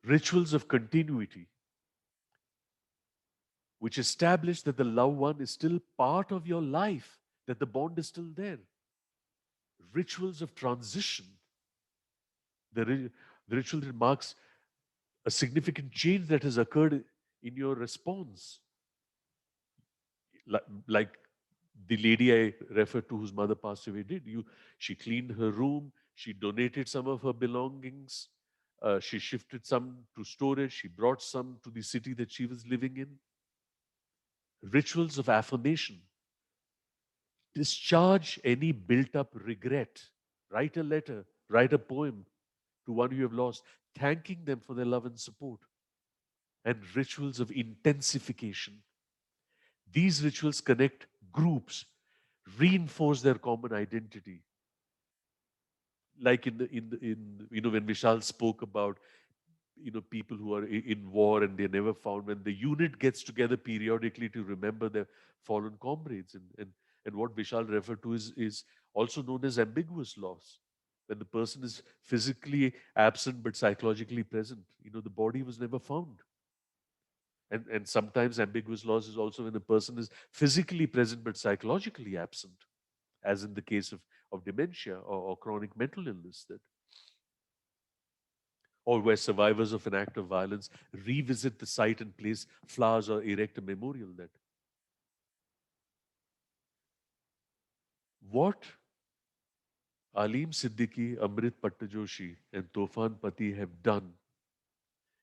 rituals of continuity, which establish that the loved one is still part of your life, that the bond is still there. Rituals of transition, the ritual that marks a significant change that has occurred in your response. Like the lady I referred to whose mother passed away did. She cleaned her room, she donated some of her belongings, she shifted some to storage, she brought some to the city that she was living in. Rituals of affirmation. Discharge any built up regret. Write a letter, write a poem to one you have lost, thanking them for their love and support. And rituals of intensification. These rituals connect groups, reinforce their common identity. Like when Vishal spoke about people who are in war and they're never found, when the unit gets together periodically to remember their fallen comrades, and what Vishal referred to is also known as ambiguous loss. When the person is physically absent but psychologically present, the body was never found. And sometimes ambiguous loss is also when the person is physically present but psychologically absent, as in the case of dementia or chronic mental illness, or where survivors of an act of violence revisit the site and place flowers or erect a memorial. That what Alim Siddiqui, Amrit Pattajoshi, and Tofan Pati have done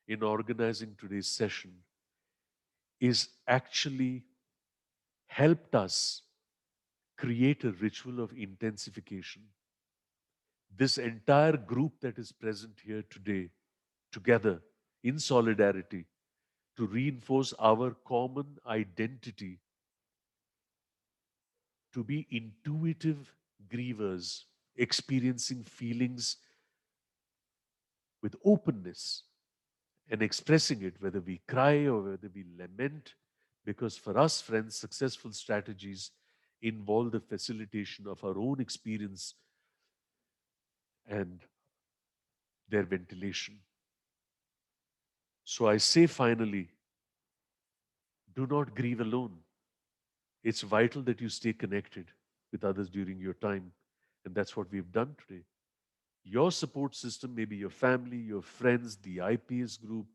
in organizing today's session is actually helped us create a ritual of intensification. This entire group that is present here today, together in solidarity, to reinforce our common identity, to be intuitive grievers, experiencing feelings with openness and expressing it, whether we cry or whether we lament, because for us, friends, successful strategies involve the facilitation of our own experience and their ventilation. So I say finally, do not grieve alone. It's vital that you stay connected with others during your time. And that's what we've done today. Your support system may be your family, your friends, the IPS group,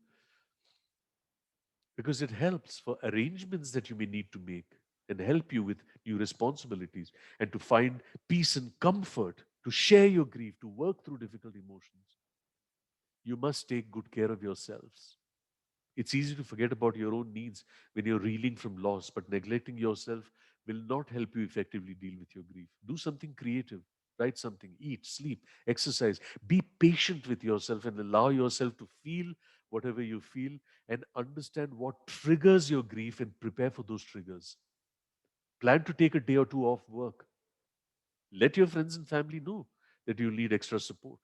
because it helps for arrangements that you may need to make and help you with new responsibilities and to find peace and comfort, to share your grief, to work through difficult emotions. You must take good care of yourselves. It's easy to forget about your own needs when you're reeling from loss, but neglecting yourself will not help you effectively deal with your grief. Do something creative, write something, eat, sleep, exercise. Be patient with yourself and allow yourself to feel whatever you feel and understand what triggers your grief and prepare for those triggers. Plan to take a day or two off work. Let your friends and family know that you need extra support.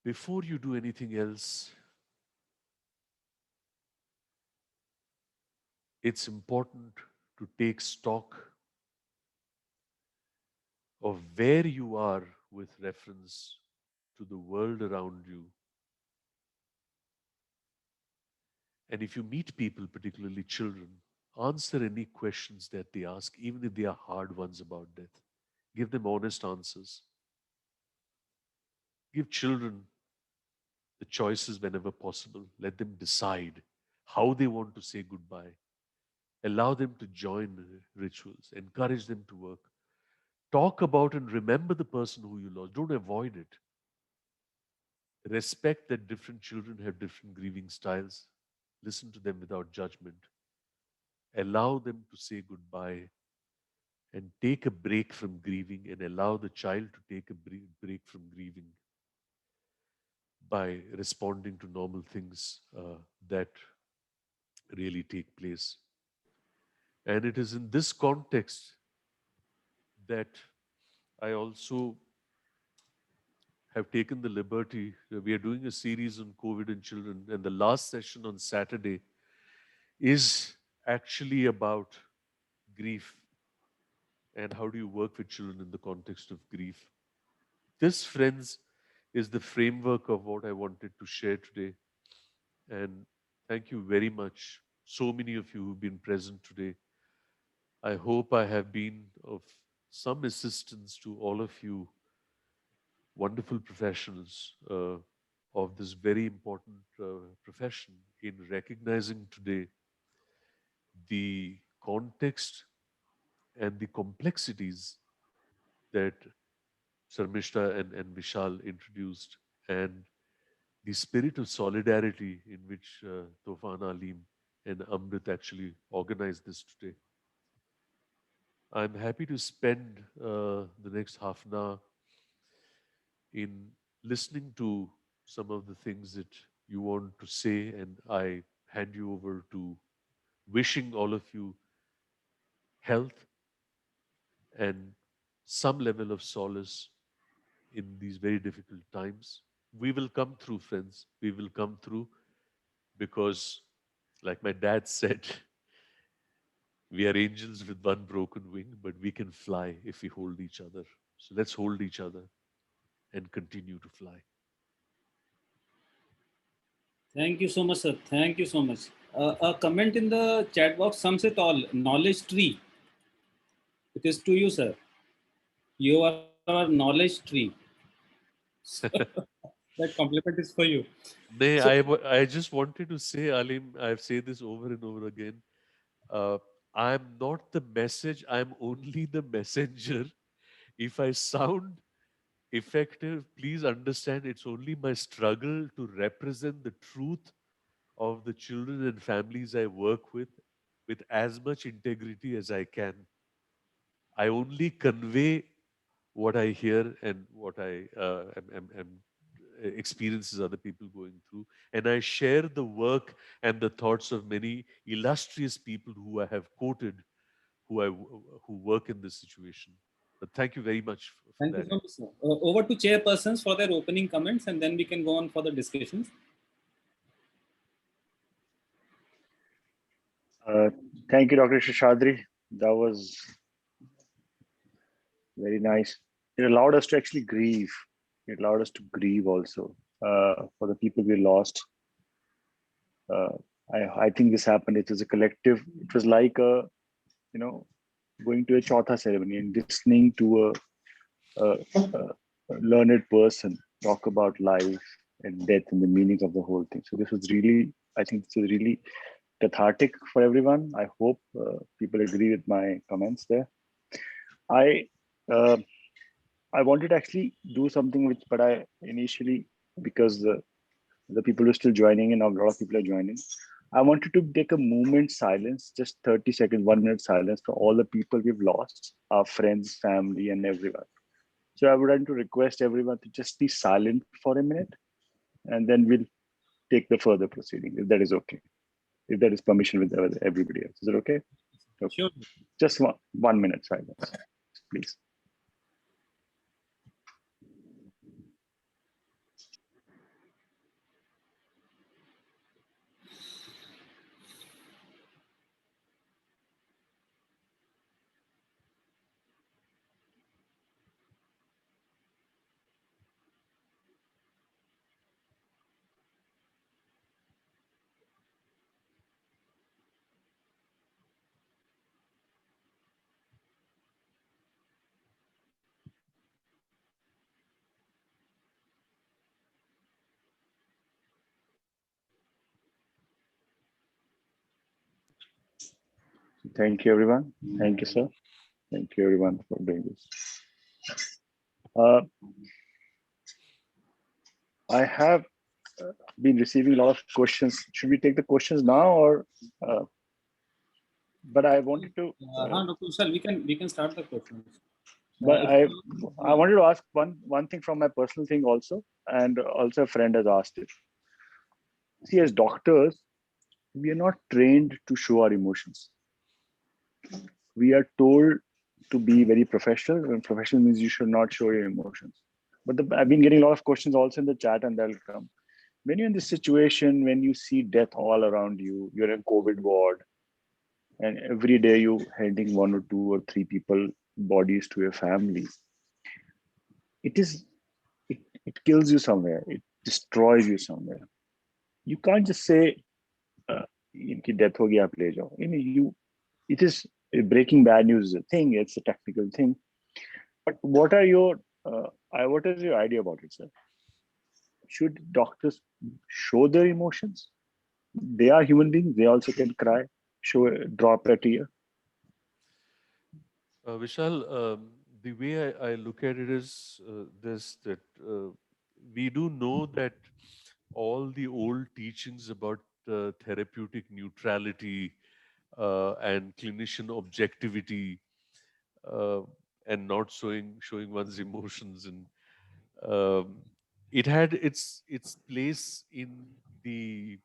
Before you do anything else, it's important to take stock of where you are with reference to the world around you. And if you meet people, particularly children, answer any questions that they ask, even if they are hard ones about death. Give them honest answers. Give children the choices whenever possible. Let them decide how they want to say goodbye. Allow them to join rituals. Encourage them to work. Talk about and remember the person who you lost. Don't avoid it. Respect that different children have different grieving styles. Listen to them without judgment. Allow them to say goodbye and take a break from grieving, and allow the child to take a break from grieving by responding to normal things that really take place. And it is in this context that I also have taken the liberty. We are doing a series on COVID in children, and the last session on Saturday is actually about grief and how do you work with children in the context of grief. This, friends, is the framework of what I wanted to share today. And thank you very much. So many of you who've been present today. I hope I have been of some assistance to all of you wonderful professionals of this very important profession in recognizing today the context and the complexities that Sarmishta and Vishal introduced, and the spirit of solidarity in which Tofan Alim and Amrit actually organized this today. I'm happy to spend the next half an hour in listening to some of the things that you want to say, and I hand you over to wishing all of you health and some level of solace in these very difficult times. We will come through, friends. We will come through because, like my dad said, we are angels with one broken wing, but we can fly if we hold each other. So let's hold each other and continue to fly. Thank you so much, sir. Thank you so much. A comment in the chat box sums it all. Knowledge tree. It is to you, sir. You are our knowledge tree. That compliment is for you. Nay, So, I just wanted to say, Alim, I've said this over and over again. Uh, I'm not the message, I'm only the messenger. If I sound effective, please understand it's only my struggle to represent the truth of the children and families I work with as much integrity as I can. I only convey what I hear and what I am experiences other people going through, and I share the work and the thoughts of many illustrious people who I have quoted, who work in this situation. But thank you very much for thank you that. so much, sir. Over to chairpersons for their opening comments, and then we can go on for the discussions. Thank you, Dr. Shashadri. That was very nice. It allowed us to actually grieve. It allowed us to grieve also for the people we lost. I think this happened. It was a collective. It was like going to a chautha ceremony and listening to a learned person talk about life and death and the meaning of the whole thing. So this was really, I think, this was really cathartic for everyone. I hope people agree with my comments there. I wanted to actually do something but I initially, because the people who are still joining and a lot of people are joining, I wanted to take a moment silence, just 30 seconds, 1 minute silence for all the people we've lost, our friends, family, and everyone. So I would like to request everyone to just be silent for a minute, and then we'll take the further proceeding, if that is okay, if that is permission with everybody else. Is it okay? Okay. Sure. Just 1 minute silence, please. Thank you, everyone. Thank you, sir. Thank you, everyone, for doing this. I have been receiving a lot of questions. Should we take the questions now, or? But I wanted to. Dr. Vishal, we can start the questions. But I wanted to ask one thing from my personal thing also, and also a friend has asked it. See, as doctors, we are not trained to show our emotions. We are told to be very professional, and professional means you should not show your emotions. But I've been getting a lot of questions also in the chat, and they'll come. When you're in this situation, when you see death all around you, you're in COVID ward, and every day you're handing 1 or 2 or 3 people bodies to your family, it kills you somewhere. It destroys you somewhere. You can't just say, "Inki death ho gaya, aap le jao." It is breaking bad news is a thing. It's a technical thing. But what is your idea about it, sir? Should doctors show their emotions? They are human beings. They also can cry, drop a tear. Vishal, the way I look at it is that we do know that all the old teachings about therapeutic neutrality and clinician objectivity uh, and not showing one's emotions, and it had its place in the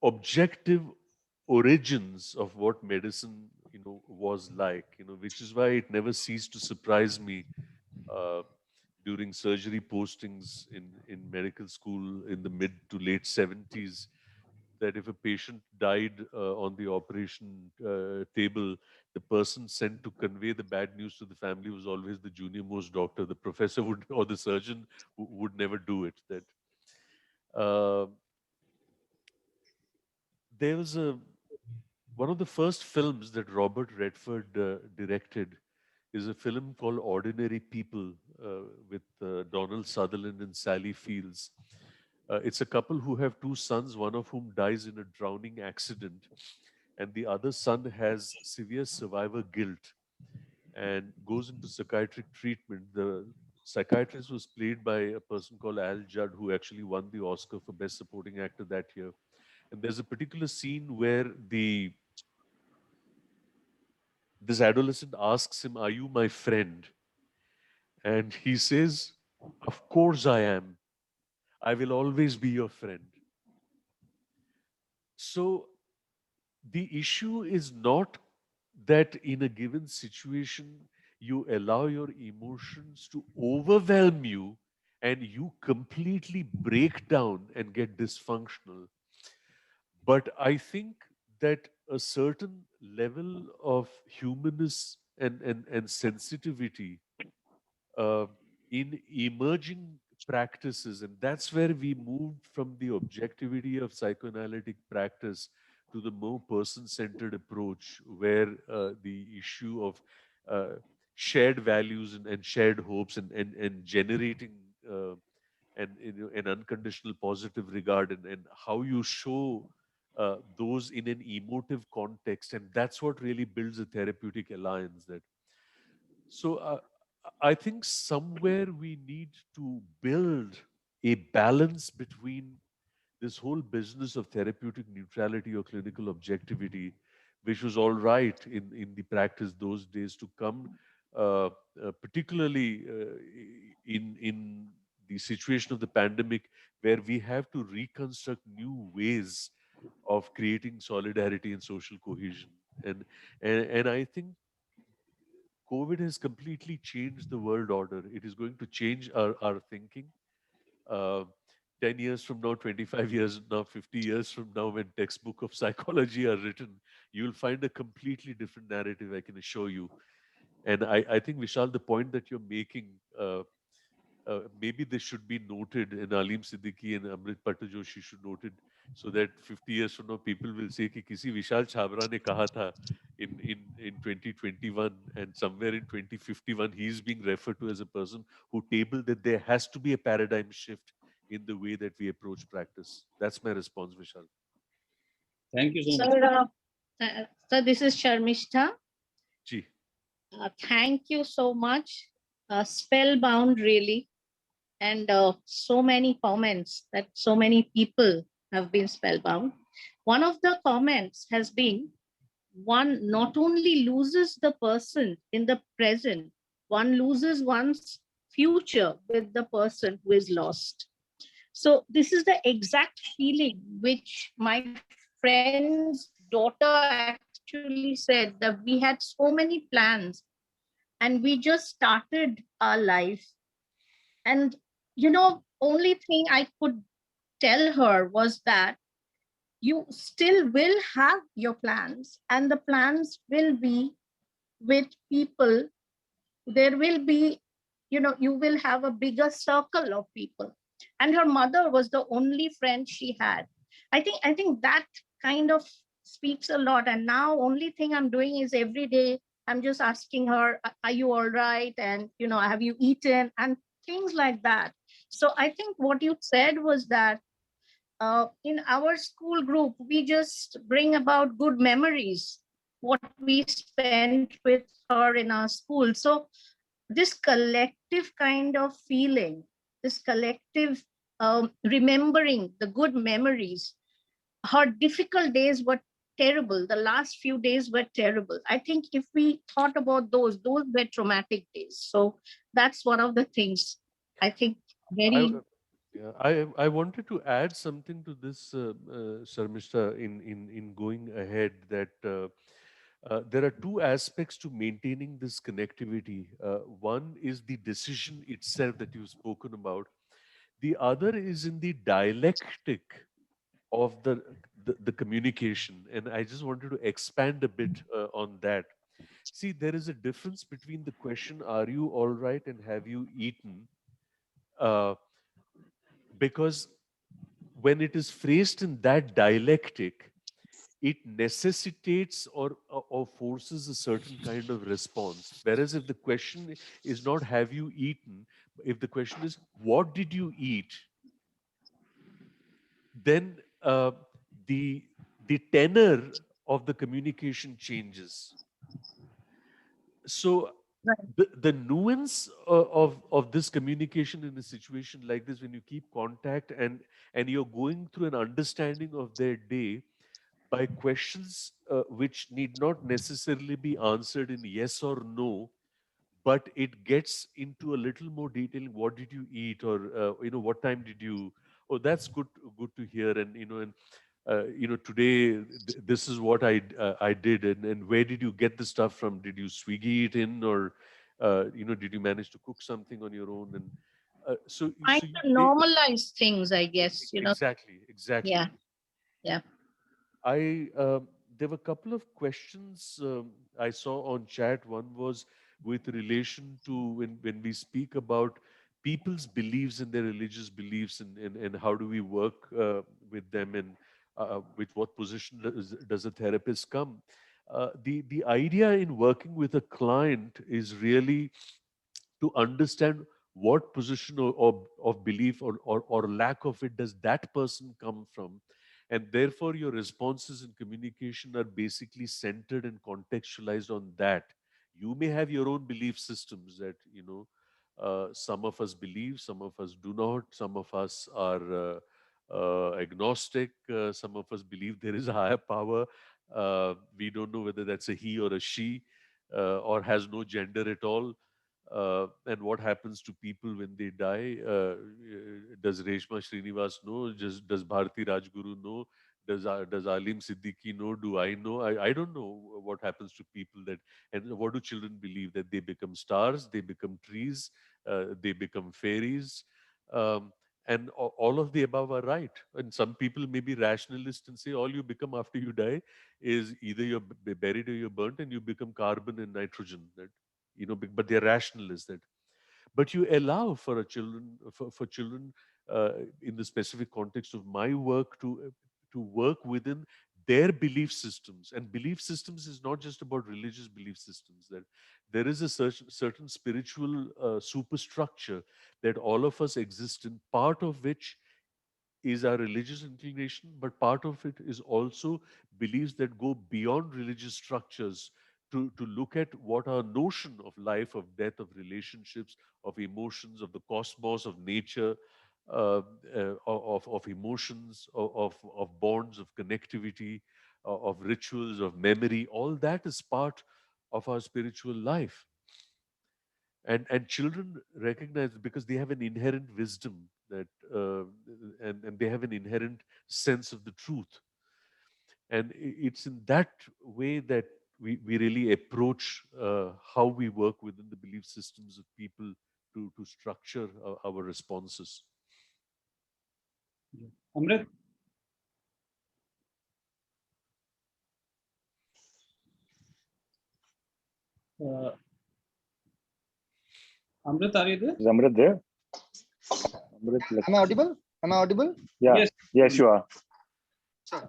objective origins of what medicine was like, which is why it never ceased to surprise me uh, during surgery postings in medical school in the mid to late 70s, that if a patient died on the operation table, the person sent to convey the bad news to the family was always the junior most doctor. The professor would, or the surgeon would never do it. That uh, there was one of the first films that Robert Redford directed is a film called Ordinary People with Donald Sutherland and Sally Fields. It's a couple who have 2 sons, one of whom dies in a drowning accident, and the other son has severe survivor guilt and goes into psychiatric treatment. The psychiatrist was played by a person called Al Judd, who actually won the Oscar for Best Supporting Actor that year. And there's a particular scene where this adolescent asks him, "Are you my friend?" And he says, "Of course I am. I will always be your friend." So the issue is not that in a given situation you allow your emotions to overwhelm you and you completely break down and get dysfunctional. But I think that a certain level of humanness and sensitivity uh, in emerging practices, and that's where we moved from the objectivity of psychoanalytic practice to the more person-centered approach, where the issue of uh, shared values and shared hopes and generating an unconditional positive regard, and how you show those in an emotive context, and that's what really builds a therapeutic alliance. So I think somewhere we need to build a balance between this whole business of therapeutic neutrality or clinical objectivity, which was all right in the practice those days, to come, particularly in the situation of the pandemic, where we have to reconstruct new ways of creating solidarity and social cohesion. And I think COVID has completely changed the world order. It is going to change our thinking. Uh, 10 years from now, 25 years now, 50 years from now, when textbook of psychology are written, you'll find a completely different narrative, I can assure you. And I think, Vishal, the point that you're making, maybe this should be noted, and Alim Siddiqui and Amrit Patajoshi should note it, so that 50 years from now, people will say कि किसी विशाल छाबरा ने कहा था in 2021, and somewhere in 2051, he's being referred to as a person who tabled that there has to be a paradigm shift in the way that we approach practice. That's my response, Vishal. Thank you so much. So this is Sharmishta. Ji. Thank you so much. Spellbound, really. And so many comments that so many people have been spellbound. One of the comments has been, one not only loses the person in the present, one loses one's future with the person who is lost. So this is the exact feeling which my friend's daughter actually said, that we had so many plans and we just started our life. And, only thing I could tell her was that you still will have your plans, and the plans will be with people. There will be, you will have a bigger circle of people. And her mother was the only friend she had. I think that kind of speaks a lot. And now only thing I'm doing is every day I'm just asking her, are you all right? And, have you eaten? And things like that. So I think what you said was that in our school group, we just bring about good memories, what we spent with her in our school. So this collective kind of feeling, this collective remembering the good memories, her difficult days were terrible. The last few days were terrible. I think if we thought about those were traumatic days. So that's one of the things I think very. Yeah, I wanted to add something to this, Sharmishta, in going ahead, that there are two aspects to maintaining this connectivity. One is the decision itself that you've spoken about. The other is in the dialectic of the communication, and I just wanted to expand a bit on that. See, there is a difference between the question, "Are you all right?" and "Have you eaten?" Uh, because when it is phrased in that dialectic, it necessitates or forces a certain kind of response. Whereas if the question is not "Have you eaten?", if the question is "What did you eat?", then the tenor of the communication changes. So the nuance of this communication in a situation like this, when you keep contact and you're going through an understanding of their day by questions which need not necessarily be answered in yes or no, but it gets into a little more detail. What did you eat? Or what time did you? Oh, that's good to hear. And today this is what I did. And where did you get the stuff from? Did you Swiggy it in, or did you manage to cook something on your own? And Trying to normalize things, I guess. Exactly. Yeah. Yeah. There were a couple of questions I saw on chat. One was with relation to when we speak about people's beliefs and their religious beliefs, and how do we work with them, and with what position does a therapist come. The idea in working with a client is really to understand what position of belief or lack of it does that person come from. And therefore, your responses in communication are basically centered and contextualized on that. You may have your own belief systems that, some of us believe, some of us do not, some of us are agnostic, some of us believe there is a higher power. We don't know whether that's a he or a she, or has no gender at all. and what happens to people when they die. Does Reshma Srinivas know? Does Bharati Rajguru know? Does Alim Siddiqui know? Do I know? I don't know what happens to people that, and what do children believe? That they become stars, they become trees, they become fairies. Um, and all of the above are right. And some people may be rationalist and say all you become after you die is either you're buried or you're burnt and you become carbon and nitrogen. That, but they're rationalists. That, but you allow for children in the specific context of my work to work within their belief systems. And belief systems is not just about religious belief systems. That there is a certain spiritual superstructure that all of us exist in, part of which is our religious inclination, but part of it is also beliefs that go beyond religious structures to look at what our notion of life, of death, of relationships, of emotions, of the cosmos, of nature, of emotions, of bonds, of connectivity, of rituals, of memory. All that is part of our spiritual life. And children recognize it because they have an inherent wisdom that and they have an inherent sense of the truth, and it's in that way that we really approach how we work within the belief systems of people to structure our responses. Amrit. Amrit, are you there? Is Amrit there? Amrit, Am I audible? Am I audible? yeah, Yes. yes, you are. Sir,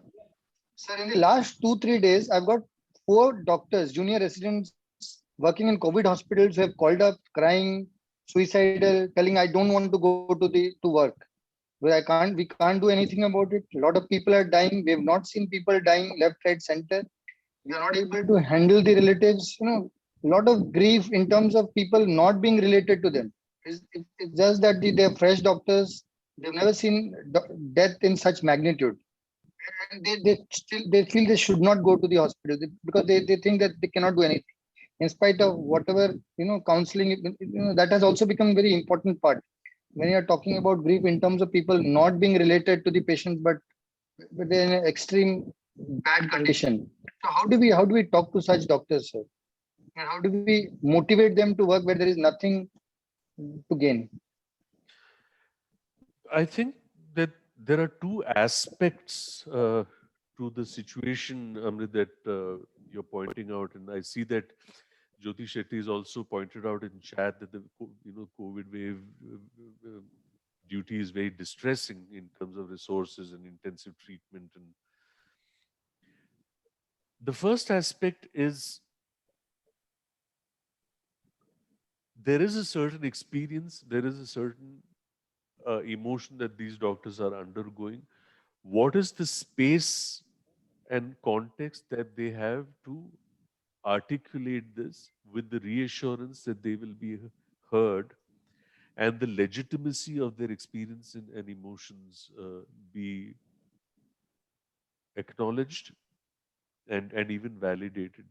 sir, in the last 2-3 days, I've got 4 doctors, junior residents working in COVID hospitals who have called up crying, suicidal, telling I don't want to go to work. Well, we can't do anything about it. A lot of people are dying. We have not seen people dying left, right, center. We are not able to handle the relatives. A lot of grief in terms of people not being related to them. It's just that they're fresh doctors. They've never seen death in such magnitude. And they feel they should not go to the hospital because they think that they cannot do anything. In spite of whatever, counseling, that has also become a very important part. When you're talking about grief in terms of people not being related to the patient, but they're in an extreme bad condition. So how do we talk to such doctors, sir? And how do we motivate them to work where there is nothing to gain? I think that there are two aspects to the situation, Amrit, that you're pointing out, and I see that Jyoti Shetty has also pointed out in chat that the COVID wave duty is very distressing in terms of resources and intensive treatment. And the first aspect is there is a certain experience, there is a certain emotion that these doctors are undergoing. What is the space and context that they have to articulate this with the reassurance that they will be heard and the legitimacy of their experience and emotions be acknowledged and even validated.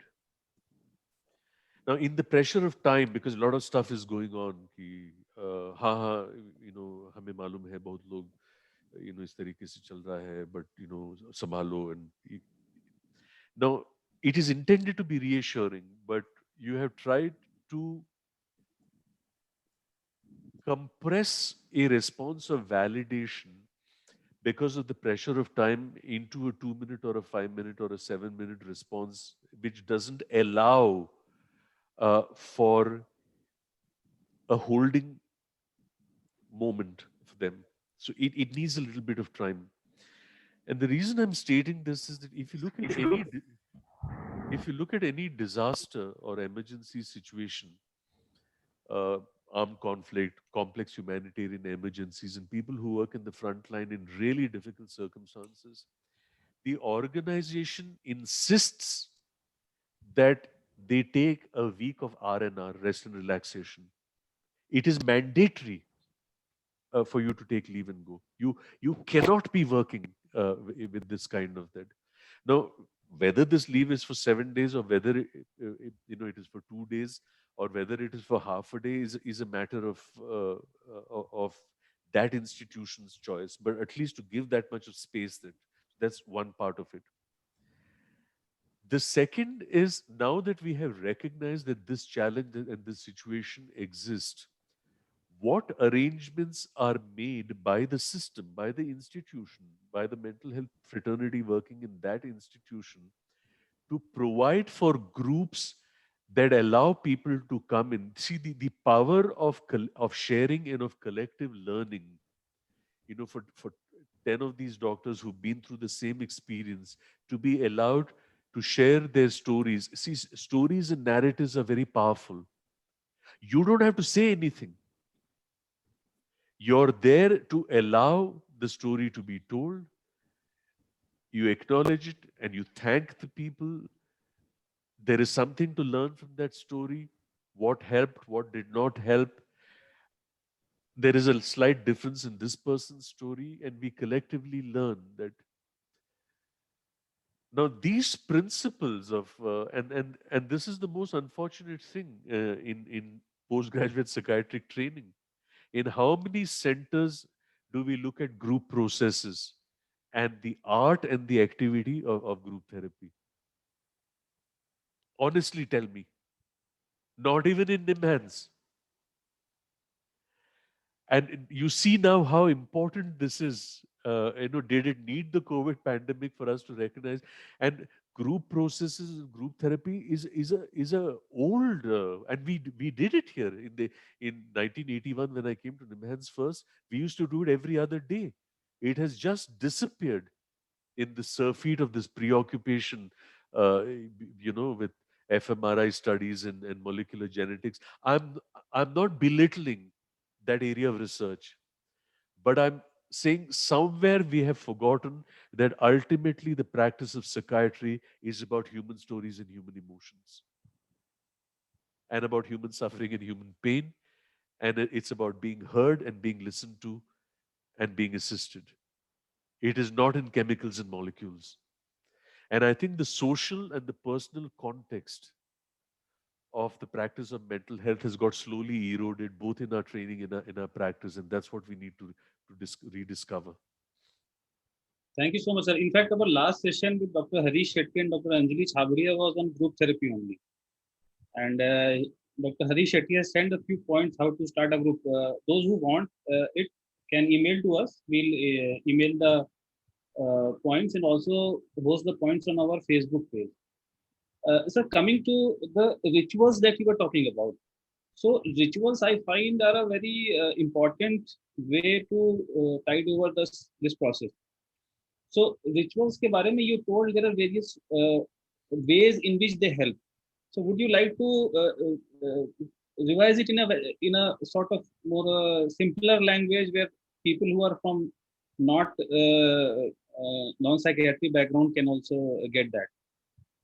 Now, in the pressure of time, because a lot of stuff is going on, हमें मालूम है बहुत लोग इस तरीके से चल रहा है, but संभालो, and now it is intended to be reassuring, but you have tried to compress a response of validation because of the pressure of time into a 2-minute or a 5-minute or a 7-minute response, which doesn't allow for a holding moment for them. So it needs a little bit of time. And the reason I'm stating this is that if you look at any disaster or emergency situation, armed conflict, complex humanitarian emergencies, and people who work in the front line in really difficult circumstances, the organization insists that they take a week of R&R, rest and relaxation. It is mandatory for you to take leave and go. You cannot be working with this kind of that. Now, whether this leave is for 7 days or whether it is for 2 days or whether it is for half a day is a matter of that institution's choice. But at least to give that much of space, that's one part of it. The second is, now that we have recognized that this challenge and this situation exists, what arrangements are made by the system, by the institution, by the mental health fraternity working in that institution to provide for groups that allow people to come in. See, the power of sharing and of collective learning, for 10 of these doctors who've been through the same experience to be allowed to share their stories. See, stories and narratives are very powerful. You don't have to say anything. You're there to allow the story to be told. You acknowledge it and you thank the people. There is something to learn from that story. What helped, what did not help. There is a slight difference in this person's story, and we collectively learn that. Now, these principles of and this is the most unfortunate thing in postgraduate psychiatric training. In how many centers do we look at group processes and the art and the activity of group therapy? Honestly, tell me. Not even in NIMHANS. And you see now how important this is. Did it need the COVID pandemic for us to recognize? And group processes, group therapy is a old, and we did it here in 1981 when I came to NIMHANS first. We used to do it every other day. It has just disappeared in the surfeit of this preoccupation, uh, with fMRI studies and molecular genetics. I'm not belittling that area of research, but I'm saying somewhere we have forgotten that ultimately the practice of psychiatry is about human stories and human emotions, and about human suffering and human pain, and it's about being heard and being listened to and being assisted. It is not in chemicals and molecules. And I think the social and the personal context of the practice of mental health has got slowly eroded both in our training and in our practice, and that's what we need to rediscover. Thank you so much, sir. In fact, our last session with Dr. Harish Shetty and Dr. Anjali Chhabria was on group therapy only. And Dr. Harish Shetty has sent a few points how to start a group. Those who want it can email to us. We'll email the points and also post the points on our Facebook page. So coming to the rituals that you were talking about. So rituals I find are a very important way to tide over this process. So rituals ke bare mein you told there are various ways in which they help. So would you like to revise it in a sort of more simpler language where people who are from not non-psychiatric background can also get that?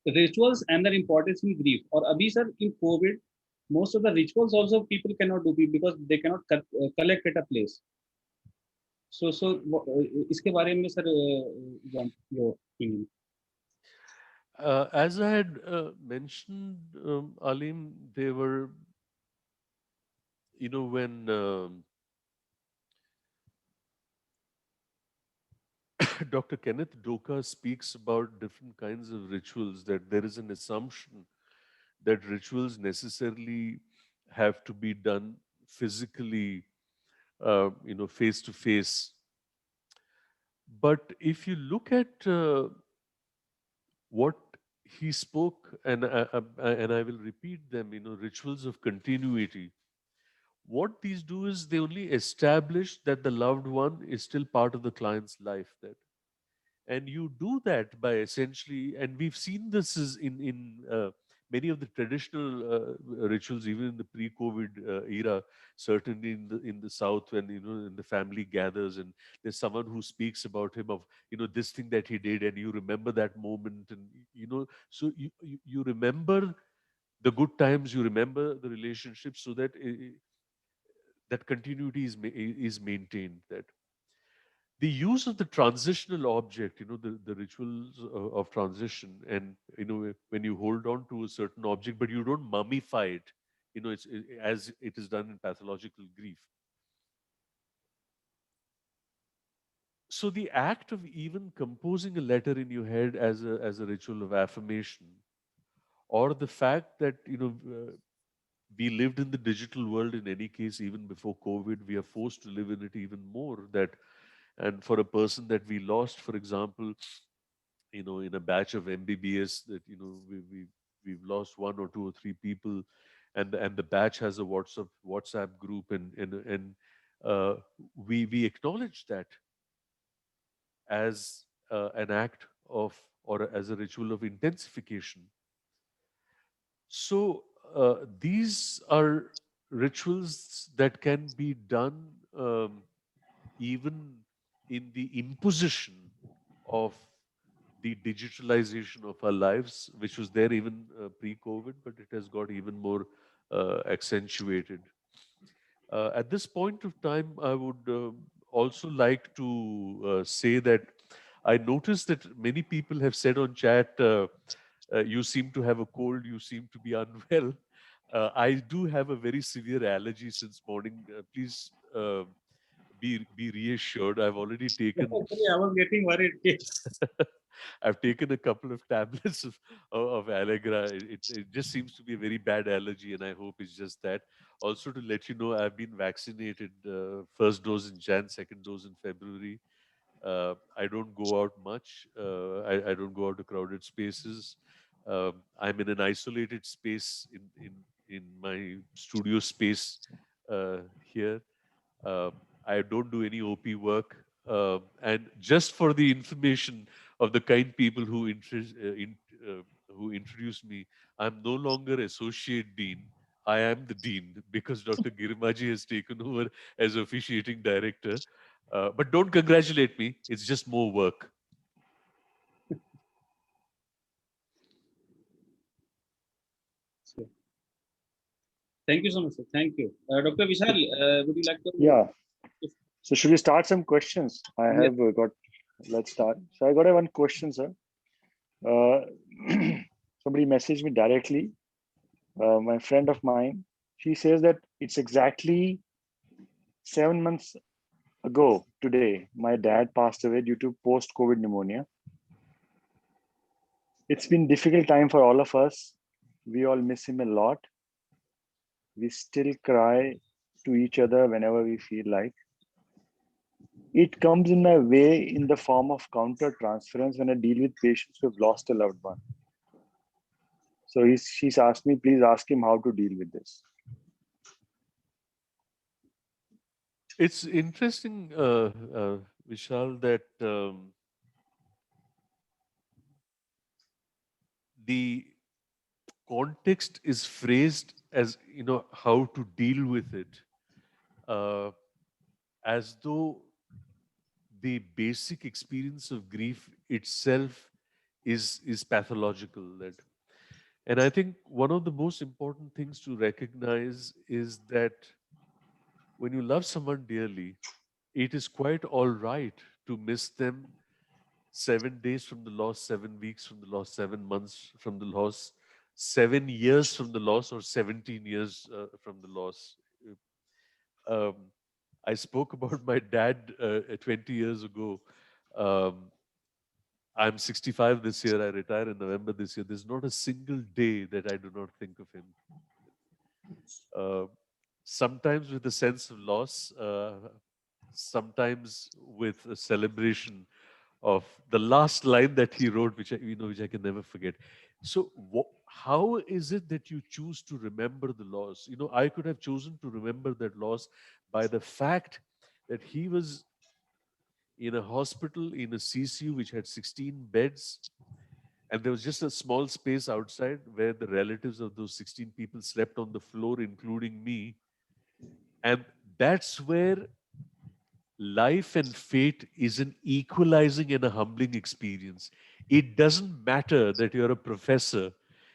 Rituals and their importance in grief. Or abhi sir, in COVID, most of the rituals also people cannot do because they cannot collect at a place. So इसके बारे में sir want your opinion. As I had mentioned, Alim, they were, when Dr. Kenneth Doka speaks about different kinds of rituals, that there is an assumption that rituals necessarily have to be done physically, face to face. But if you look at what he spoke, and I will repeat them, rituals of continuity. What these do is they only establish that the loved one is still part of the client's life. And you do that by essentially, and we've seen this is in many of the traditional rituals, even in the pre-COVID era, certainly in the South, when in the family gathers and there's someone who speaks about him, of this thing that he did, and you remember that moment, and so you remember the good times, you remember the relationship, so that that continuity is maintained. That the use of the transitional object, the rituals of transition, and when you hold on to a certain object, but you don't mummify it, as it is done in pathological grief. So the act of even composing a letter in your head as a ritual of affirmation, or the fact that we lived in the digital world in any case even before COVID, we are forced to live in it even more. And for a person that we lost, for example, in a batch of MBBS, that we've lost one or two or three people, and the batch has a WhatsApp group, and we acknowledge that as an act of, or as a ritual of intensification. So these are rituals that can be done even in the imposition of the digitalization of our lives, which was there even pre-COVID, but it has got even more accentuated. At this point of time, I would also like to say that I noticed that many people have said on chat, you seem to have a cold, you seem to be unwell. I do have a very severe allergy since morning. Please be reassured. I've already taken Actually, I was getting worried. I've taken a couple of tablets of Allegra. It just seems to be a very bad allergy, and I hope it's just that. Also, to let you know, I've been vaccinated, first dose in Jan, second dose in February. I don't go out much. I don't go out to crowded spaces. I'm in an isolated space in my studio space here. Uh, I don't do any OP work. And just for the information of the kind people who introduced me, I'm no longer associate dean. I am the dean because Dr. Girimaji has taken over as officiating director. But don't congratulate me. It's just more work. Thank you so much, sir. Thank you. Dr. Vishal, would you like to? Yeah. So should we start some questions? I Yes. have got, let's start. So I got one question, sir. Somebody messaged me directly. My friend of mine, she says that it's exactly 7 months ago today, my dad passed away due to post-COVID pneumonia. It's been difficult time for all of us. We all miss him a lot. We still cry to each other whenever we feel like. It comes in my way in the form of counter transference when I deal with patients who have lost a loved one. So she's asked me, please ask him how to deal with this. It's interesting, Vishal, that the context is phrased as, how to deal with it, as though the basic experience of grief itself is pathological. And I think one of the most important things to recognize is that when you love someone dearly, it is quite all right to miss them 7 days from the loss, 7 weeks from the loss, 7 months from the loss, 7 years from the loss, or 17 years from the loss. Um, I spoke about my dad 20 years ago. Um, I'm 65 this year. I retire in November this year. There's not a single day that I do not think of him. Uh, Sometimes with a sense of loss, sometimes with a celebration of the last line that he wrote, which I can never forget. So, how is it that you choose to remember the loss? I could have chosen to remember that loss by the fact that he was in a hospital in a CCU which had 16 beds, and there was just a small space outside where the relatives of those 16 people slept on the floor, including me. And that's where life and fate is an equalizing and a humbling experience. It doesn't matter that you're a professor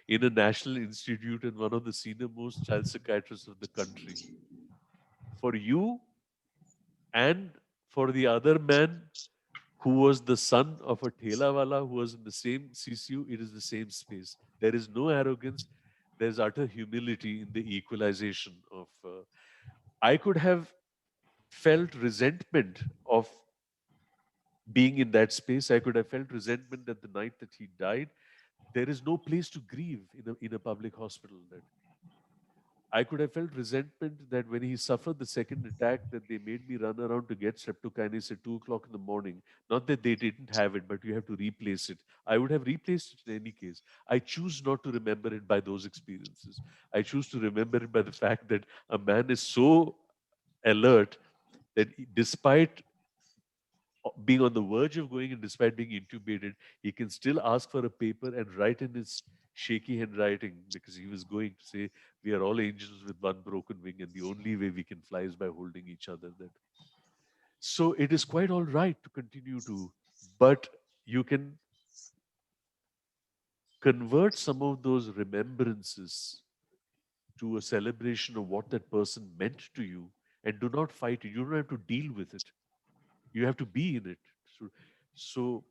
in a national institute and one of the senior most child psychiatrists of the country. For you and for the other man who was the son of a thelawala who was in the same CCU, it is the same space. There is no arrogance. there's utter humility in the equalization of. I could have felt resentment of being in that space. I could have felt resentment that the night that he died, there is no place to grieve in a public hospital. That I could have felt resentment that when he suffered the second attack, that they made me run around to get streptokinase at 2 o'clock in the morning. Not that they didn't have it, but you have to replace it. I would have replaced it in any case. I choose not to remember it by those experiences. I choose to remember it by the fact that a man is so alert that despite being on the verge of going and despite being intubated, he can still ask for a paper and write in his shaky handwriting, because he was going to say, we are all angels with one broken wing, and the only way we can fly is by holding each other. That so it is quite all right to continue to, but you can convert some of those remembrances to a celebration of what that person meant to you, and do not fight it. You don't have to deal with it. You have to be in it. So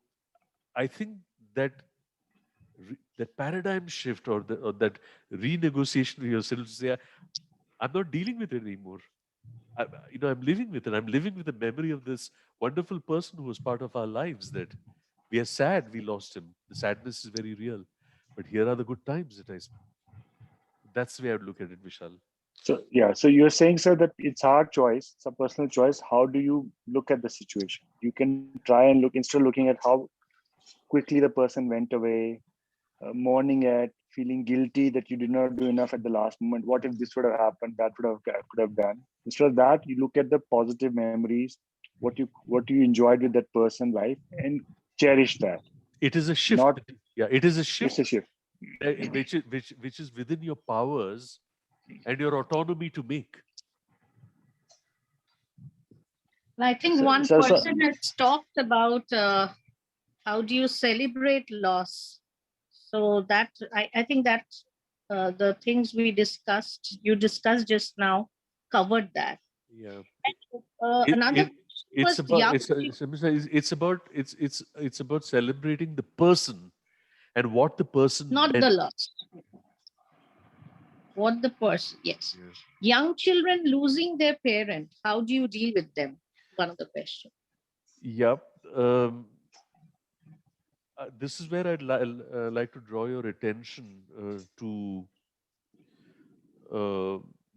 I think that that paradigm shift, or that renegotiation with yourself to say, I'm not dealing with it anymore. I'm living with it. I'm living with the memory of this wonderful person who was part of our lives. That we are sad we lost him. The sadness is very real. But here are the good times that that's the way I would look at it, Vishal. So yeah, so you're saying, sir, that it's our choice, it's a personal choice. How do you look at the situation? You can try and look, instead of looking at how quickly the person went away, mourning at, feeling guilty that you did not do enough at the last moment. What if this would have happened? That could have done. Instead of that, you look at the positive memories, what you enjoyed with that person's life, and cherish that. It is a shift. Not, it is a shift. It's a shift. Which is within your powers and your autonomy to make. I think one person has talked about how do you celebrate loss. So that I think that the things you discussed just now, covered that. Yeah. It's about celebrating the person and what the person not meant. the loss. What the person, yes. Young children losing their parent, how do you deal with them? One of the questions. Yep. This is where I'd like to draw your attention to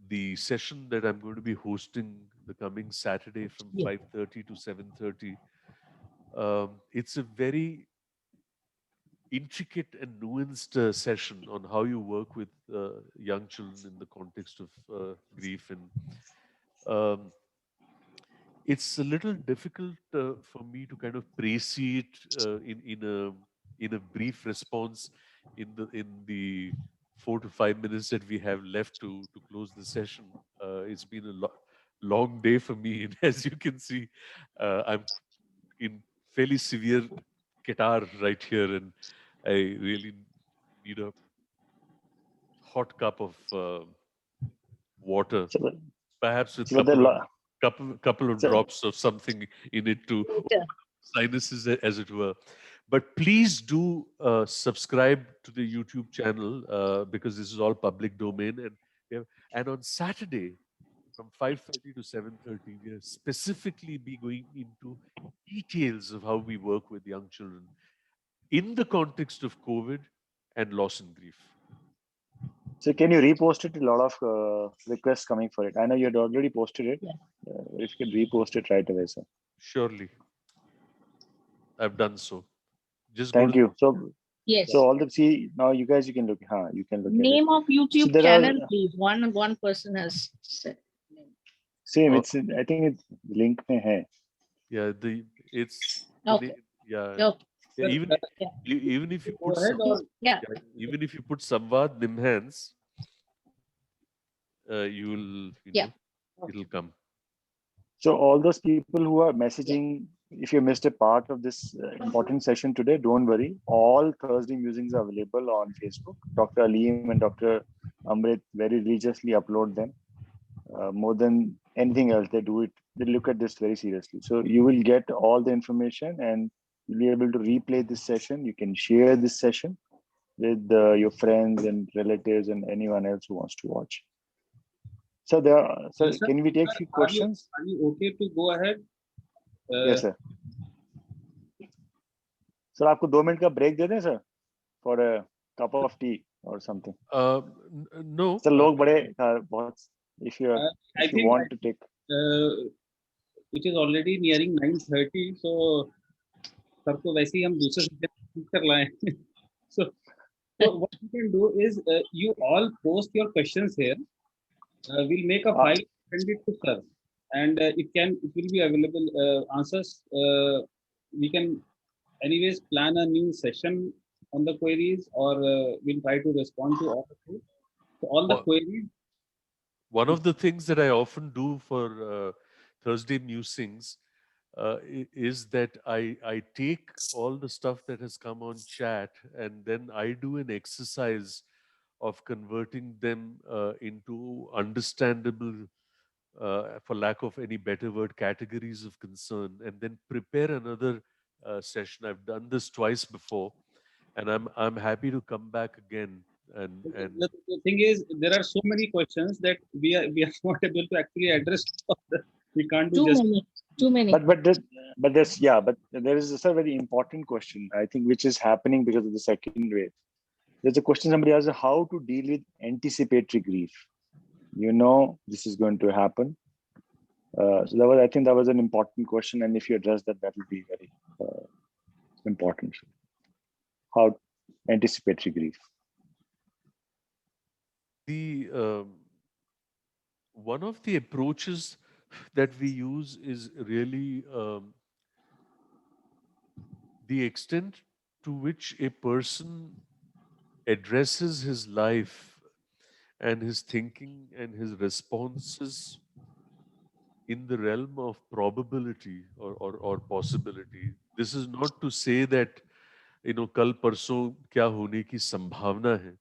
the session that I'm going to be hosting the coming Saturday from 5:30 to 7:30. It's a very intricate and nuanced session on how you work with young children in the context of grief, and it's a little difficult for me to kind of precede in a brief response in the 4 to 5 minutes that we have left to close the session. It's been a long day for me, and as you can see, I'm in fairly severe catarrh right here, and I really need a hot cup of water, perhaps with couple of drops of something in it to open sinuses, as it were. But please do subscribe to the YouTube channel because this is all public domain, and on Saturday from 5:30 to 7:30, we are specifically be going into details of how we work with young children in the context of COVID and loss and grief. So can you repost it? A lot of requests coming for it. I know you had already posted it. If you can repost it right away, sir. Surely. I've done so. Just thank you. So yes. So all the now you guys you can look. You can look. Name of YouTube channel, please. One person has said. Same. It's I think it's link mein hai. Yeah. It's okay. Yeah. Yeah, even if you put even if you put SAMVAD-NIMHANS, it'll come. So all those people who are messaging, if you missed a part of this important session today, don't worry. All Thursday musings are available on Facebook. Dr. Aleem and Dr. Amrit very religiously upload them. More than anything else, they do it. They look at this very seriously. So you will get all the information and you'll be able to replay this session. You can share this session with your friends and relatives and anyone else who wants to watch. So Yes, sir. can we take Sir, few questions? are you okay to go ahead? Yes, sir. Sir, आपको 2 minute का break दे दें sir for a cup of tea or something. No. Sir, लोग बड़े बहुत if you I think want to take. It is already nearing 9:30, so sir को वैसे ही हम दूसरे subject कर लाए हैं. So what you can do is you all post your questions here. We'll make a file, send it to sir, and it will be available. Answers we can anyways plan a new session on the queries, or we'll try to respond to all of you. So all the queries. One of the things that I often do for Thursday Musings is that I take all the stuff that has come on chat and then I do an exercise of converting them into understandable, for lack of any better word, categories of concern, and then prepare another session. I've done this twice before, and I'm happy to come back again. And The thing is, there are so many questions that we are not able to actually address. We can't do Too many. But there is a very important question, I think, which is happening because of the second wave. There's a question somebody asked: how to deal with anticipatory grief? You know this is going to happen. So I think that was an important question, and if you address that, that will be very important. How anticipatory grief? One of the approaches that we use is really the extent to which a person addresses his life and his thinking and his responses in the realm of probability or possibility. This is not to say that कल परसों क्या होने की संभावना है.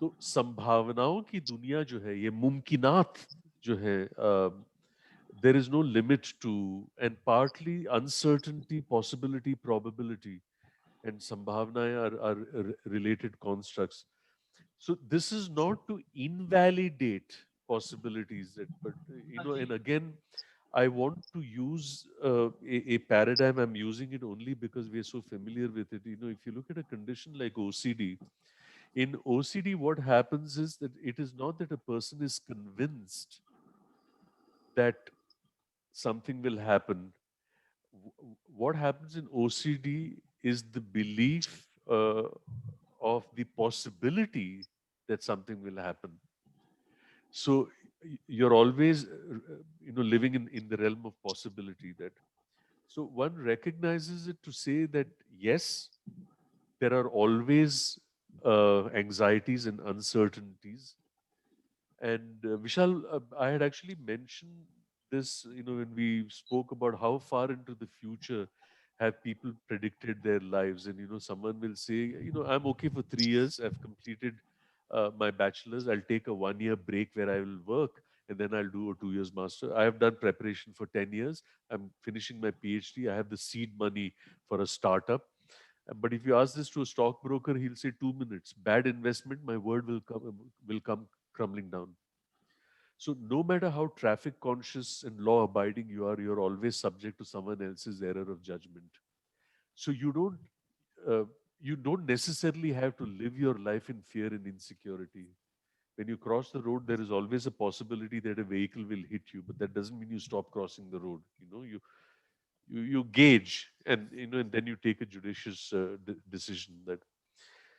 तो संभावनाओं की दुनिया जो है, ये मुमकिनात जो है, there is no limit to, and partly uncertainty, possibility, probability, and sambhavnaएं are related constructs. So this is not to invalidate possibilities, but and again, I want to use a paradigm. I'm using it only because we are so familiar with it. If you look at a condition like OCD, in OCD, what happens is that it is not that a person is convinced that something will happen. What happens in OCD is the belief of the possibility that something will happen. So you're always, living in the realm of possibility. So one recognizes it to say that yes, there are always anxieties and uncertainties. And Vishal, I had actually mentioned this, when we spoke about how far into the future have people predicted their lives. And, someone will say, I'm okay for 3 years. I've completed my bachelor's. I'll take a 1-year break where I will work and then I'll do a 2 years master. I have done preparation for 10 years. I'm finishing my PhD. I have the seed money for a startup. But if you ask this to a stockbroker, he'll say 2 minutes. Bad investment, my word will come crumbling down. So no matter how traffic conscious and law abiding you are, you're always subject to someone else's error of judgment. So you don't necessarily have to live your life in fear and insecurity. When you cross the road, there is always a possibility that a vehicle will hit you, but that doesn't mean you stop crossing the road. You gauge, and and then you take a judicious decision.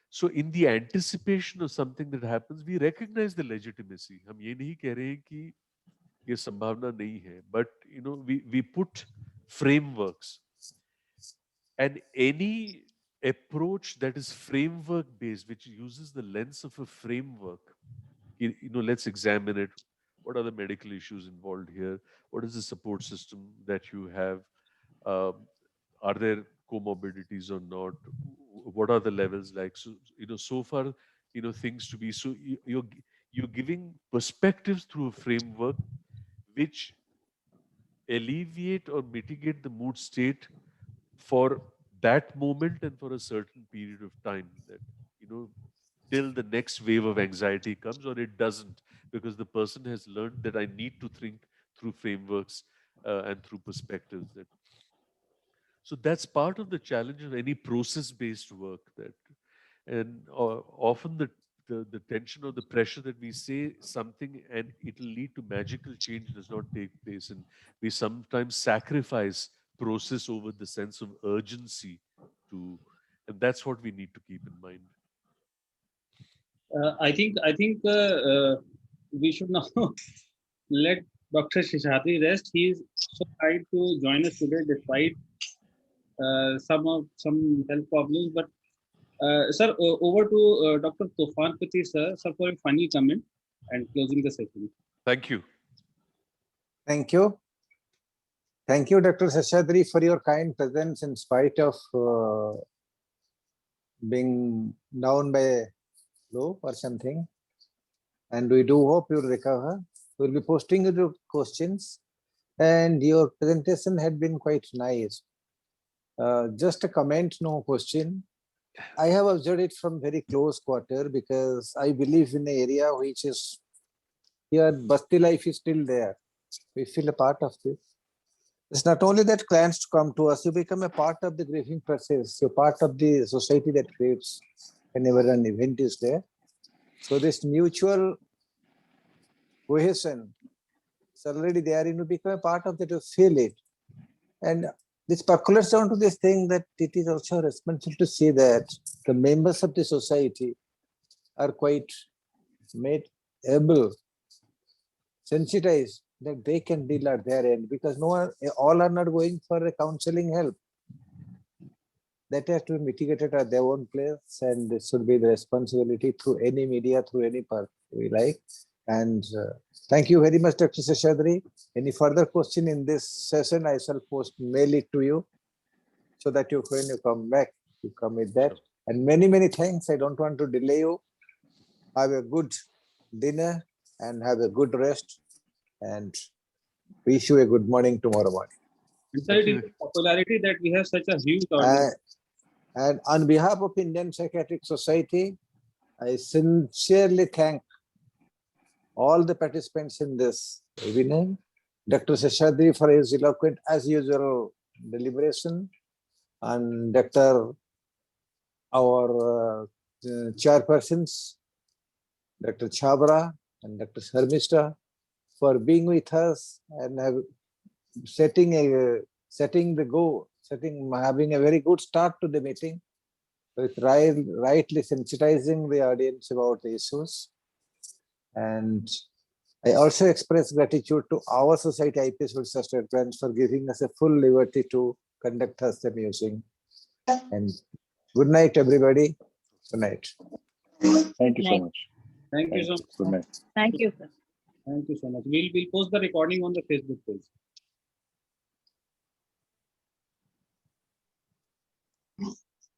So in the anticipation of something that happens, we recognize the legitimacy. हम ये नहीं कह रहे हैं कि ये संभावना नहीं है, but we put frameworks, and any approach that is framework based, which uses the lens of a framework, let's examine it. What are the medical issues involved here? What is the support system that you have? Are there comorbidities or not? What are the levels like? So so far, things to be. So you're giving perspectives through a framework which alleviate or mitigate the mood state for that moment and for a certain period of time. That till the next wave of anxiety comes, or it doesn't, because the person has learned that I need to think through frameworks and through perspectives. So that's part of the challenge of any process-based work. And often the tension or the pressure that we say something and it'll lead to magical change does not take place, and we sometimes sacrifice process over the sense of urgency and that's what we need to keep in mind. I think we should now let Dr. Seshadri rest. He is so kind to join us today despite some health problems. But sir, over to Dr. Tufan Pati sir for a final comment and closing the session. Thank you. Thank you. Thank you, Dr. Seshadri, for your kind presence in spite of being down by flu or something. And we do hope you'll recover. We'll be posting the questions. And your presentation had been quite nice. Just a comment, no question. I have observed it from very close quarter because I believe in an area which is here, Basti life is still there. We feel a part of this. It's not only that clients come to us, you become a part of the grieving process. You're part of the society that grieves whenever an event is there. So this mutual cohesion is already there, and you become a part of it, you feel it. And this percolates down to this thing that it is also responsible to see that the members of the society are quite made able, sensitized, that they can deal at their end, because all are not going for a counseling help. That has to be mitigated at their own place, and this should be the responsibility through any media, through any part we like. And thank you very much, Dr. Seshadri. Any further question in this session, I shall mail it to you so that when you come back, you come with that. And many, many thanks. I don't want to delay you. Have a good dinner and have a good rest, and wish you a good morning tomorrow morning. And sir, it is popularity that we have such a huge audience. And on behalf of Indian Psychiatric Society, I sincerely thank all the participants in this evening. Dr. Seshadri for his eloquent, as usual, deliberation, and our chairpersons, Dr. Chabra and Dr. Sharmishta, for being with us and having a very good start to the meeting, with rightly sensitizing the audience about the issues. And I also express gratitude to our society IPS Research Branch for giving us a full liberty to conduct us the musing. And good night, everybody. Good night. Thank you so much. Thank you so much. Good night. Thank you, sir. Thank you so much. We'll post the recording on the Facebook page.